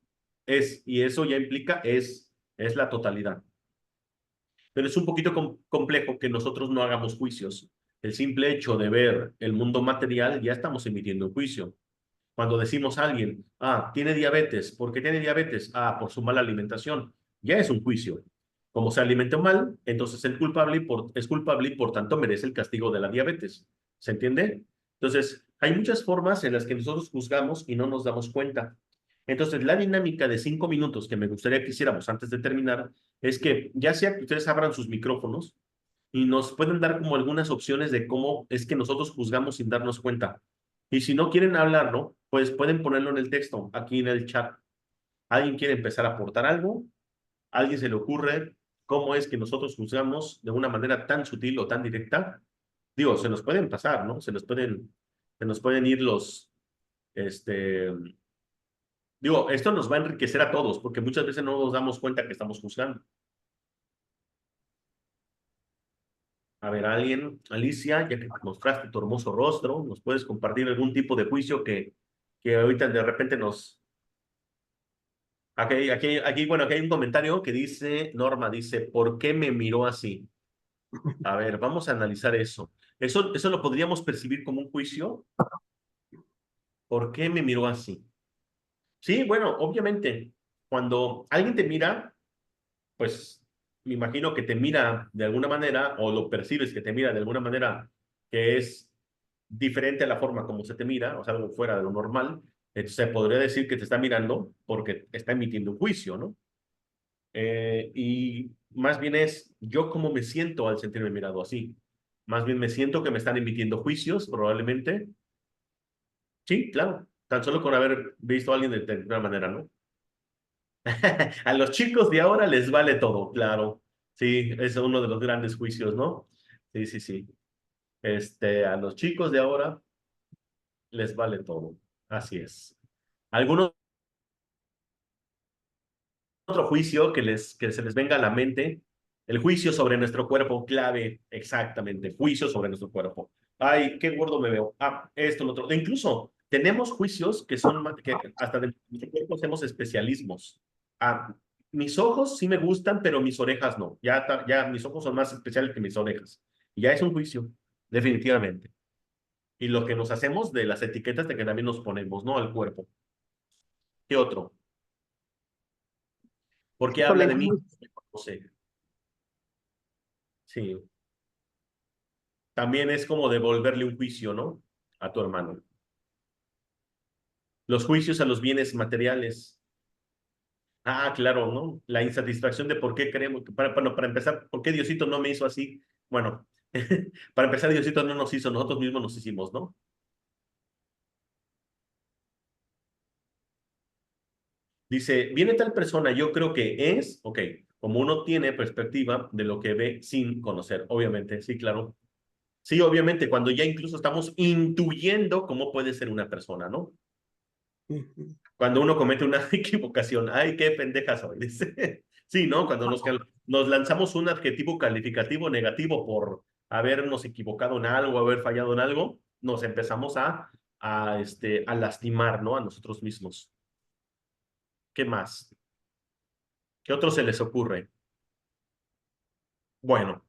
Es, y eso ya implica es la totalidad. Pero es un poquito complejo que nosotros no hagamos juicios. El simple hecho de ver el mundo material, ya estamos emitiendo un juicio. Cuando decimos a alguien, tiene diabetes, ¿por qué tiene diabetes? Por su mala alimentación, ya es un juicio. Como se alimentó mal, entonces es culpable y por tanto merece el castigo de la diabetes. ¿Se entiende? Entonces, hay muchas formas en las que nosotros juzgamos y no nos damos cuenta. Entonces, la dinámica de 5 minutos que me gustaría que hiciéramos antes de terminar es que ya sea que ustedes abran sus micrófonos y nos pueden dar como algunas opciones de cómo es que nosotros juzgamos sin darnos cuenta. Y si no quieren hablarlo, pues pueden ponerlo en el texto, aquí en el chat. ¿Alguien quiere empezar a aportar algo? ¿A alguien se le ocurre cómo es que nosotros juzgamos de una manera tan sutil o tan directa? Digo, se nos pueden pasar, ¿no? Se nos pueden ir este, digo, esto nos va a enriquecer a todos, porque muchas veces no nos damos cuenta que estamos juzgando. A ver, Alicia, ya que mostraste tu hermoso rostro, ¿nos puedes compartir algún tipo de juicio que ahorita de repente nos... Bueno, aquí hay un comentario que dice, Norma dice, ¿por qué me miró así? A ver, vamos a analizar eso. ¿Eso lo podríamos percibir como un juicio? ¿Por qué me miró así? Sí, bueno, obviamente, cuando alguien te mira, pues me imagino que te mira de alguna manera, o lo percibes que te mira de alguna manera que es diferente a la forma como se te mira, o sea, algo fuera de lo normal, Entonces, se podría decir que te está mirando porque está emitiendo un juicio, ¿no? Y más bien es yo cómo me siento al sentirme mirado así. Más bien me siento que me están emitiendo juicios, probablemente. Sí, claro. Tan solo con haber visto a alguien de determinada manera, ¿no? A los chicos de ahora les vale todo, claro. Sí, es uno de los grandes juicios, ¿no? Sí, sí, sí. A los chicos de ahora les vale todo. Así es. ¿Algún otro juicio que se les venga a la mente? El juicio sobre nuestro cuerpo, clave, exactamente. Juicio sobre nuestro cuerpo. Ay, qué gordo me veo. Ah, esto, lo otro. E incluso tenemos juicios que son que hasta de nuestro cuerpo hacemos especialismos. Ah, mis ojos sí me gustan, pero mis orejas no. Ya mis ojos son más especiales que mis orejas. Y ya es un juicio, definitivamente. Y lo que nos hacemos de las etiquetas de que también nos ponemos, ¿no? Al cuerpo. ¿Qué otro? ¿Por qué Por la habla de mí? información. No sé. Sí. También es como devolverle un juicio, ¿no? A tu hermano. Los juicios a los bienes materiales. Ah, claro, ¿no? La insatisfacción de por qué creemos, bueno, para empezar, ¿por qué Diosito no me hizo así? Bueno, para empezar, Diosito no nos hizo, nosotros mismos nos hicimos, ¿no? Dice, viene tal persona, yo creo que es, ok, como uno tiene perspectiva de lo que ve sin conocer, obviamente, sí, claro. Sí, obviamente, cuando ya incluso estamos intuyendo cómo puede ser una persona, ¿no? Ujú. Cuando uno comete una equivocación, ay, qué pendeja soy, dice. Sí, ¿no? Cuando nos lanzamos un adjetivo calificativo negativo por habernos equivocado en algo, haber fallado en algo, nos empezamos a lastimar, ¿no? A nosotros mismos. ¿Qué más? ¿Qué otro se les ocurre? Bueno,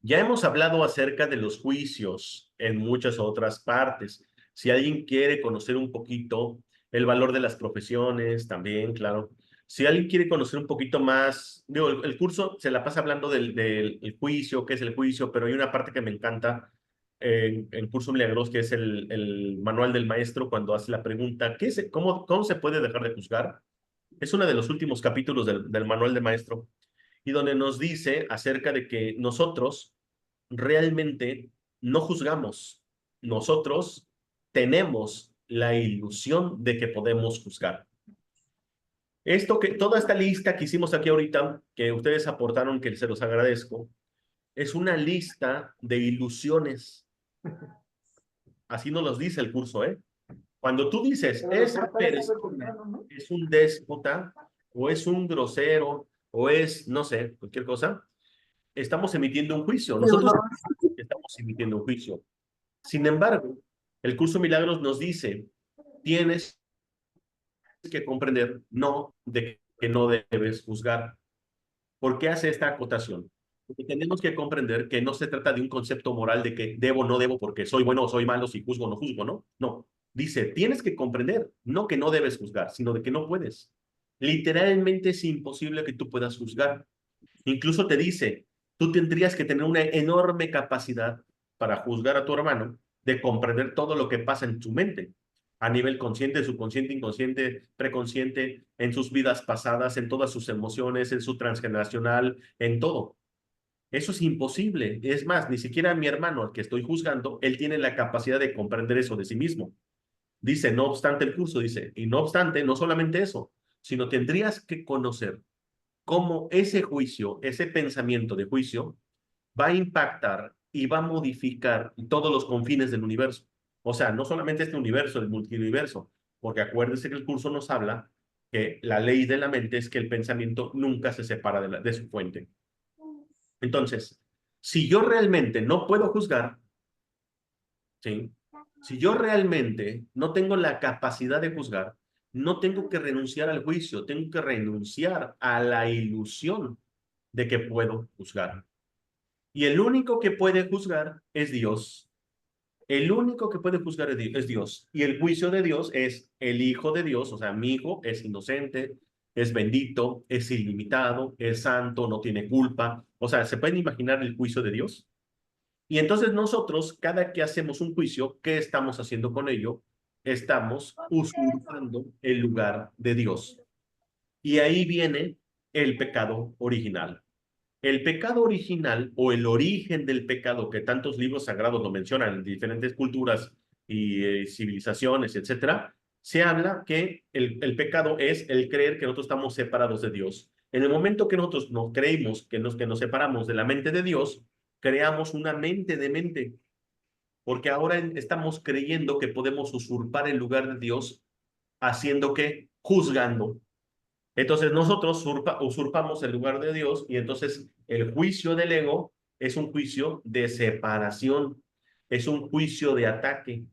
ya hemos hablado acerca de los juicios en muchas otras partes. Si alguien quiere conocer un poquito el valor de las profesiones, también, claro. Si alguien quiere conocer un poquito más, digo, el curso se la pasa hablando del el juicio, qué es el juicio, pero hay una parte que me encanta en Curso Milagros, que es el manual del maestro cuando hace la pregunta, cómo se puede dejar de juzgar? Es uno de los últimos capítulos del manual del maestro y donde nos dice acerca de que nosotros realmente no juzgamos. Nosotros tenemos la ilusión de que podemos juzgar. Toda esta lista que hicimos aquí ahorita, que ustedes aportaron, que se los agradezco, es una lista de ilusiones. Así nos los dice el curso, ¿eh? Cuando tú dices, esa persona es un déspota, o es un grosero, o es, no sé, cualquier cosa, estamos emitiendo un juicio. Nosotros estamos emitiendo un juicio. Sin embargo, el curso Milagros nos dice, tienes que comprender, no, de que no debes juzgar. ¿Por qué hace esta acotación? Porque tenemos que comprender que no se trata de un concepto moral de que debo o no debo porque soy bueno o soy malo, si juzgo o no juzgo, ¿no? No. Dice, tienes que comprender, no que no debes juzgar, sino de que no puedes. Literalmente es imposible que tú puedas juzgar. Incluso te dice, tú tendrías que tener una enorme capacidad para juzgar a tu hermano, de comprender todo lo que pasa en su mente, a nivel consciente, subconsciente, inconsciente, preconsciente, en sus vidas pasadas, en todas sus emociones, en su transgeneracional, en todo. Eso es imposible. Es más, ni siquiera mi hermano al que estoy juzgando, él tiene la capacidad de comprender eso de sí mismo. Dice, no obstante el curso, dice, y no obstante, no solamente eso, sino tendrías que conocer cómo ese juicio, ese pensamiento de juicio, va a impactar y va a modificar todos los confines del universo. O sea, no solamente este universo, el multiuniverso, porque acuérdense que el curso nos habla que la ley de la mente es que el pensamiento nunca se separa de su fuente. Entonces, si yo realmente no puedo juzgar, ¿sí? Si yo realmente no tengo la capacidad de juzgar, no tengo que renunciar al juicio, tengo que renunciar a la ilusión de que puedo juzgar. Y el único que puede juzgar es Dios. El único que puede juzgar es Dios. Y el juicio de Dios es el Hijo de Dios, o sea, mi Hijo es inocente, es bendito, es ilimitado, es santo, no tiene culpa. O sea, ¿se pueden imaginar el juicio de Dios? Y entonces nosotros, cada que hacemos un juicio, ¿qué estamos haciendo con ello? estamos usurpando el lugar de Dios. Y ahí viene el pecado original. El pecado original o el origen del pecado, que tantos libros sagrados lo mencionan en diferentes culturas y civilizaciones, etcétera, se habla que el pecado es el creer que nosotros estamos separados de Dios. En el momento que nosotros nos creímos que nos separamos de la mente de Dios, creamos una mente de mente, porque ahora estamos creyendo que podemos usurpar el lugar de Dios, haciendo que juzgando. Entonces nosotros usurpamos el lugar de Dios y entonces el juicio del ego es un juicio de separación, es un juicio de ataque.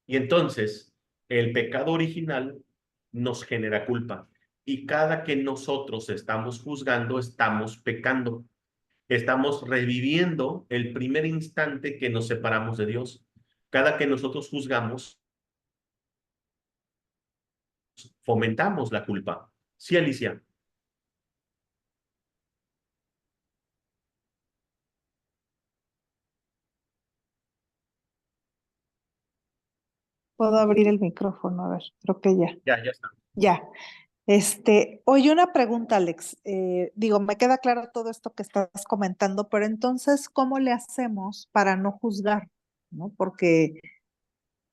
Y entonces el pecado original nos genera culpa. Y cada que nosotros estamos juzgando, estamos pecando. Estamos reviviendo el primer instante que nos separamos de Dios. Cada que nosotros juzgamos, fomentamos la culpa. Sí, Alicia. Puedo abrir el micrófono, a ver, creo que ya. Ya está. Ya. Oye, una pregunta, Alex. Digo, me queda claro todo esto que estás comentando, pero entonces, ¿cómo le hacemos para no juzgar? ¿No? Porque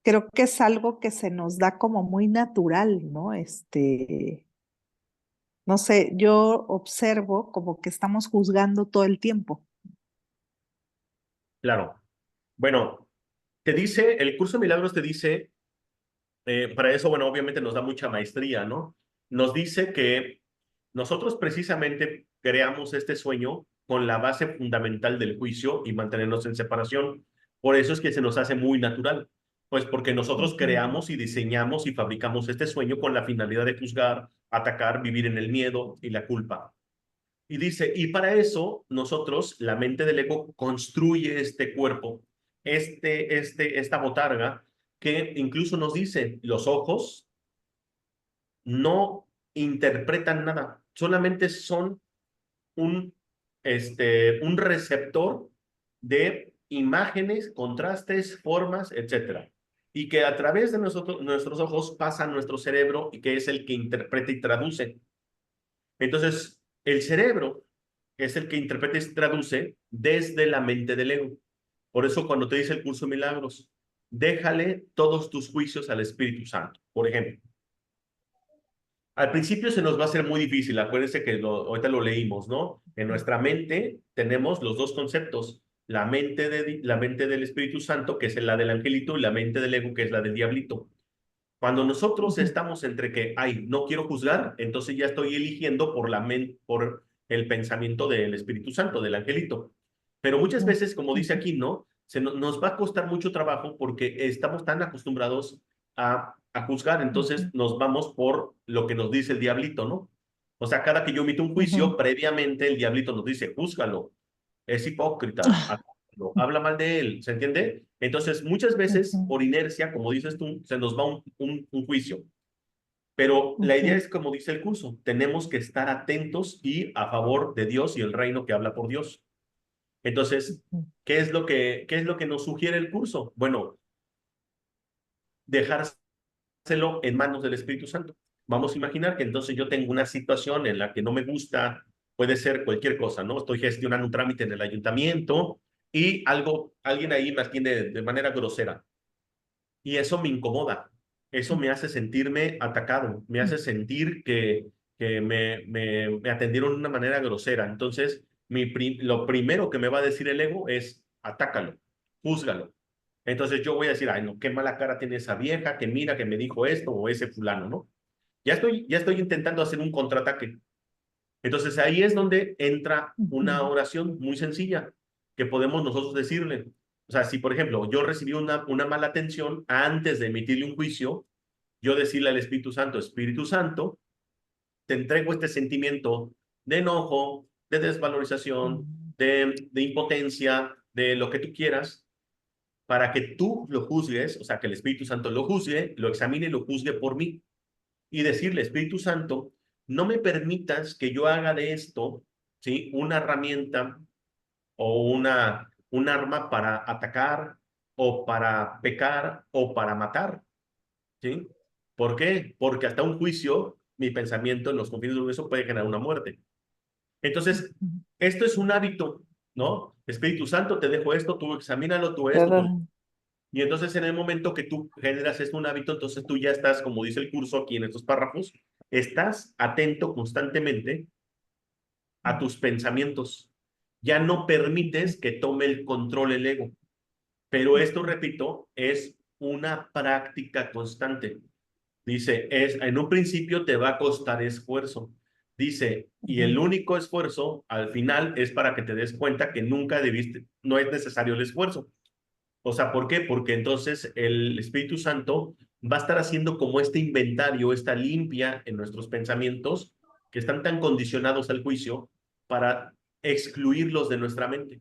creo que es algo que se nos da como muy natural, ¿no? No sé, yo observo como que estamos juzgando todo el tiempo. Claro. Bueno, te dice, el curso de milagros te dice, para eso, bueno, obviamente nos da mucha maestría, ¿no? Nos dice que nosotros precisamente creamos este sueño con la base fundamental del juicio y mantenernos en separación. Por eso es que se nos hace muy natural, pues porque nosotros creamos y diseñamos y fabricamos este sueño con la finalidad de juzgar, atacar, vivir en el miedo y la culpa. Y dice, y para eso nosotros, la mente del ego, construye este cuerpo, esta botarga, que incluso nos dice, los ojos no interpretan nada, solamente son un, un receptor de imágenes, contrastes, formas, etcétera. Y que a través de nuestros ojos pasa a nuestro cerebro y que es el que interpreta y traduce. Entonces, el cerebro es el que interpreta y traduce desde la mente del ego. Por eso cuando te dice el curso de milagros, déjale todos tus juicios al Espíritu Santo. Por ejemplo, al principio se nos va a hacer muy difícil. Acuérdense que ahorita lo leímos, ¿no? En nuestra mente tenemos los dos conceptos. La mente del Espíritu Santo, que es la del angelito, y la mente del ego, que es la del diablito. Cuando nosotros estamos entre que, ay, no quiero juzgar, entonces ya estoy eligiendo por el pensamiento del Espíritu Santo, del angelito. Pero muchas veces, como dice aquí, ¿no? Nos va a costar mucho trabajo porque estamos tan acostumbrados a juzgar, entonces nos vamos por lo que nos dice el diablito, ¿no? O sea, cada que yo emito un juicio, previamente el diablito nos dice, júzgalo, es hipócrita, habla mal de él, ¿se entiende? Entonces, muchas veces, por inercia, como dices tú, se nos va un juicio. Pero la idea es, como dice el curso, tenemos que estar atentos y a favor de Dios y el reino que habla por Dios. Entonces, qué es lo que nos sugiere el curso? Bueno, dejárselo en manos del Espíritu Santo. Vamos a imaginar que entonces yo tengo una situación en la que no me gusta, puede ser cualquier cosa, ¿no? Estoy gestionando un trámite en el ayuntamiento y alguien ahí me atiende de manera grosera. Y eso me incomoda, eso me hace sentirme atacado, me hace sentir que me atendieron de una manera grosera. Entonces, lo primero que me va a decir el ego es, atácalo, júzgalo. Entonces yo voy a decir, ay, no, qué mala cara tiene esa vieja, que mira que me dijo esto o ese fulano, ¿no? Ya estoy intentando hacer un contraataque. Entonces ahí es donde entra una oración muy sencilla que podemos nosotros decirle. O sea, si por ejemplo yo recibí una mala atención antes de emitirle un juicio, yo decirle al Espíritu Santo, te entrego este sentimiento de enojo, de desvalorización, de impotencia, de lo que tú quieras, para que tú lo juzgues, o sea, que el Espíritu Santo lo juzgue, lo examine y lo juzgue por mí. Y decirle, Espíritu Santo, no me permitas que yo haga de esto, ¿sí? Una herramienta o un arma para atacar o para pecar o para matar. ¿sí? ¿Por qué? Porque hasta un juicio, mi pensamiento en los confines del universo puede generar una muerte. Entonces, esto es un hábito, ¿no? Espíritu Santo, te dejo esto, tú examínalo, tú esto, tú... Y entonces en el momento que tú generas esto un hábito, entonces tú ya estás, como dice el curso aquí en estos párrafos, estás atento constantemente a tus pensamientos. Ya no permites que tome el control el ego. Pero esto, repito, es una práctica constante. Dice, en un principio te va a costar esfuerzo. Dice, y el único esfuerzo al final es para que te des cuenta que nunca debiste, no es necesario el esfuerzo. O sea, ¿por qué? Porque entonces el Espíritu Santo va a estar haciendo como este inventario, esta limpia en nuestros pensamientos que están tan condicionados al juicio para excluirlos de nuestra mente.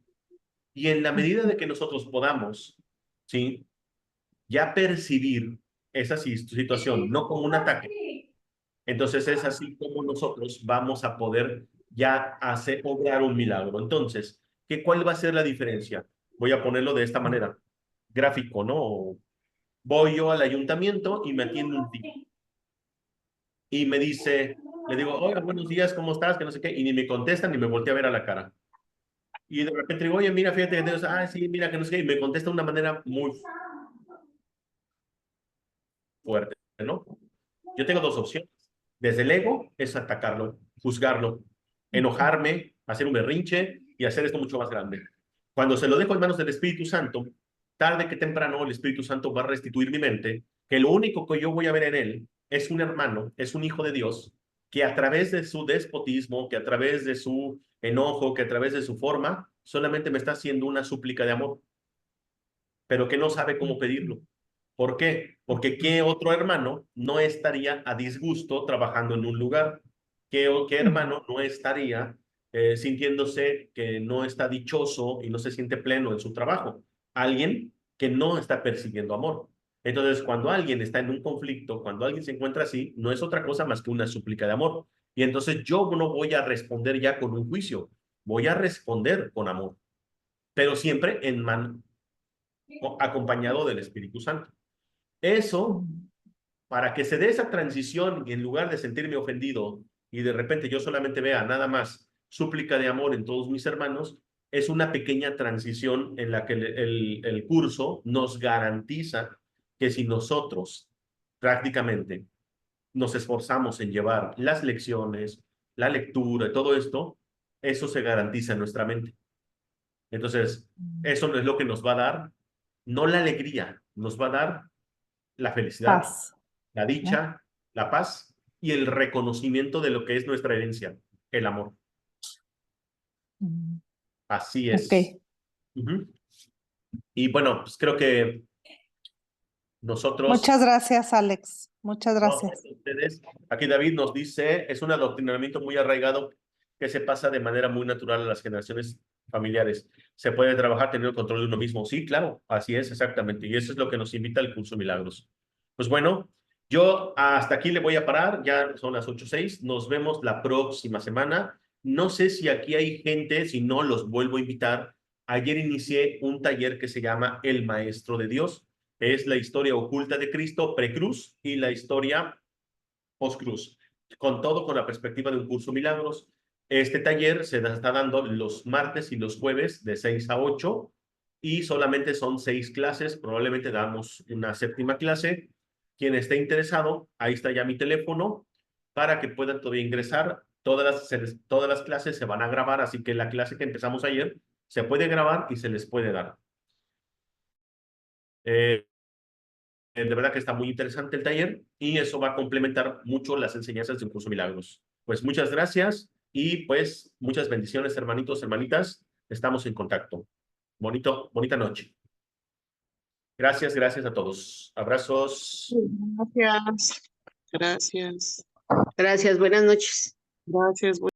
Y en la medida de que nosotros podamos, ¿sí? Ya percibir esa situación, no como un ataque, entonces es así como nosotros vamos a poder ya hacer, obrar un milagro. Entonces, ¿cuál va a ser la diferencia? Voy a ponerlo de esta manera, gráfico, ¿no? Voy yo al ayuntamiento y me atiende un tipo. Y me dice, le digo, oiga, buenos días, ¿cómo estás? Que no sé qué, y ni me contesta ni me voltea a ver a la cara. Y de repente digo, oye, mira, fíjate que tienes, sí, mira, que no sé qué, y me contesta de una manera muy fuerte, ¿no? Yo tengo dos opciones. Desde el ego es atacarlo, juzgarlo, enojarme, hacer un berrinche y hacer esto mucho más grande. Cuando se lo dejo en manos del Espíritu Santo, tarde que temprano el Espíritu Santo va a restituir mi mente, que lo único que yo voy a ver en él es un hermano, es un hijo de Dios, que a través de su despotismo, que a través de su enojo, que a través de su forma, solamente me está haciendo una súplica de amor, pero que no sabe cómo pedirlo. ¿Por qué? Porque ¿qué otro hermano no estaría a disgusto trabajando en un lugar? ¿Qué hermano no estaría sintiéndose que no está dichoso y no se siente pleno en su trabajo? Alguien que no está persiguiendo amor. Entonces, cuando alguien está en un conflicto, cuando alguien se encuentra así, no es otra cosa más que una súplica de amor. Y entonces yo no voy a responder ya con un juicio, voy a responder con amor, pero siempre acompañado del Espíritu Santo. Eso, para que se dé esa transición y en lugar de sentirme ofendido y de repente yo solamente vea nada más súplica de amor en todos mis hermanos, es una pequeña transición en la que el curso nos garantiza que si nosotros prácticamente nos esforzamos en llevar las lecciones, la lectura, todo esto, eso se garantiza en nuestra mente. Entonces, eso es lo que nos va a dar, no la alegría, nos va a dar la felicidad, Paz. la dicha, la paz y el reconocimiento de lo que es nuestra herencia, el amor. Así es. Ok. Y bueno, pues creo que nosotros... Muchas gracias, Alex. Muchas No, gracias. ustedes, aquí David nos dice, es un adoctrinamiento muy arraigado que se pasa de manera muy natural a las generaciones familiares. Se puede trabajar teniendo control de uno mismo. Sí, claro, así es, exactamente. Y eso es lo que nos invita el curso Milagros. Pues bueno, yo hasta aquí le voy a parar, ya son las 8:06, nos vemos la próxima semana. No sé si aquí hay gente, si no, los vuelvo a invitar. Ayer inicié un taller que se llama El Maestro de Dios. Es la historia oculta de Cristo precruz y la historia postcruz, con todo con la perspectiva de un curso Milagros. Este taller se está dando los martes y los jueves de 6 a 8 y solamente son 6 clases, probablemente damos una séptima clase. Quien esté interesado, ahí está ya mi teléfono para que puedan todavía ingresar. Todas las clases se van a grabar, así que la clase que empezamos ayer se puede grabar y se les puede dar. De verdad que está muy interesante el taller y eso va a complementar mucho las enseñanzas de un curso Milagros. Pues muchas gracias y pues muchas bendiciones, hermanitos, hermanitas. Estamos en contacto. Bonita noche. Gracias, gracias a todos. Abrazos. Gracias. Gracias. Gracias, buenas noches. Gracias.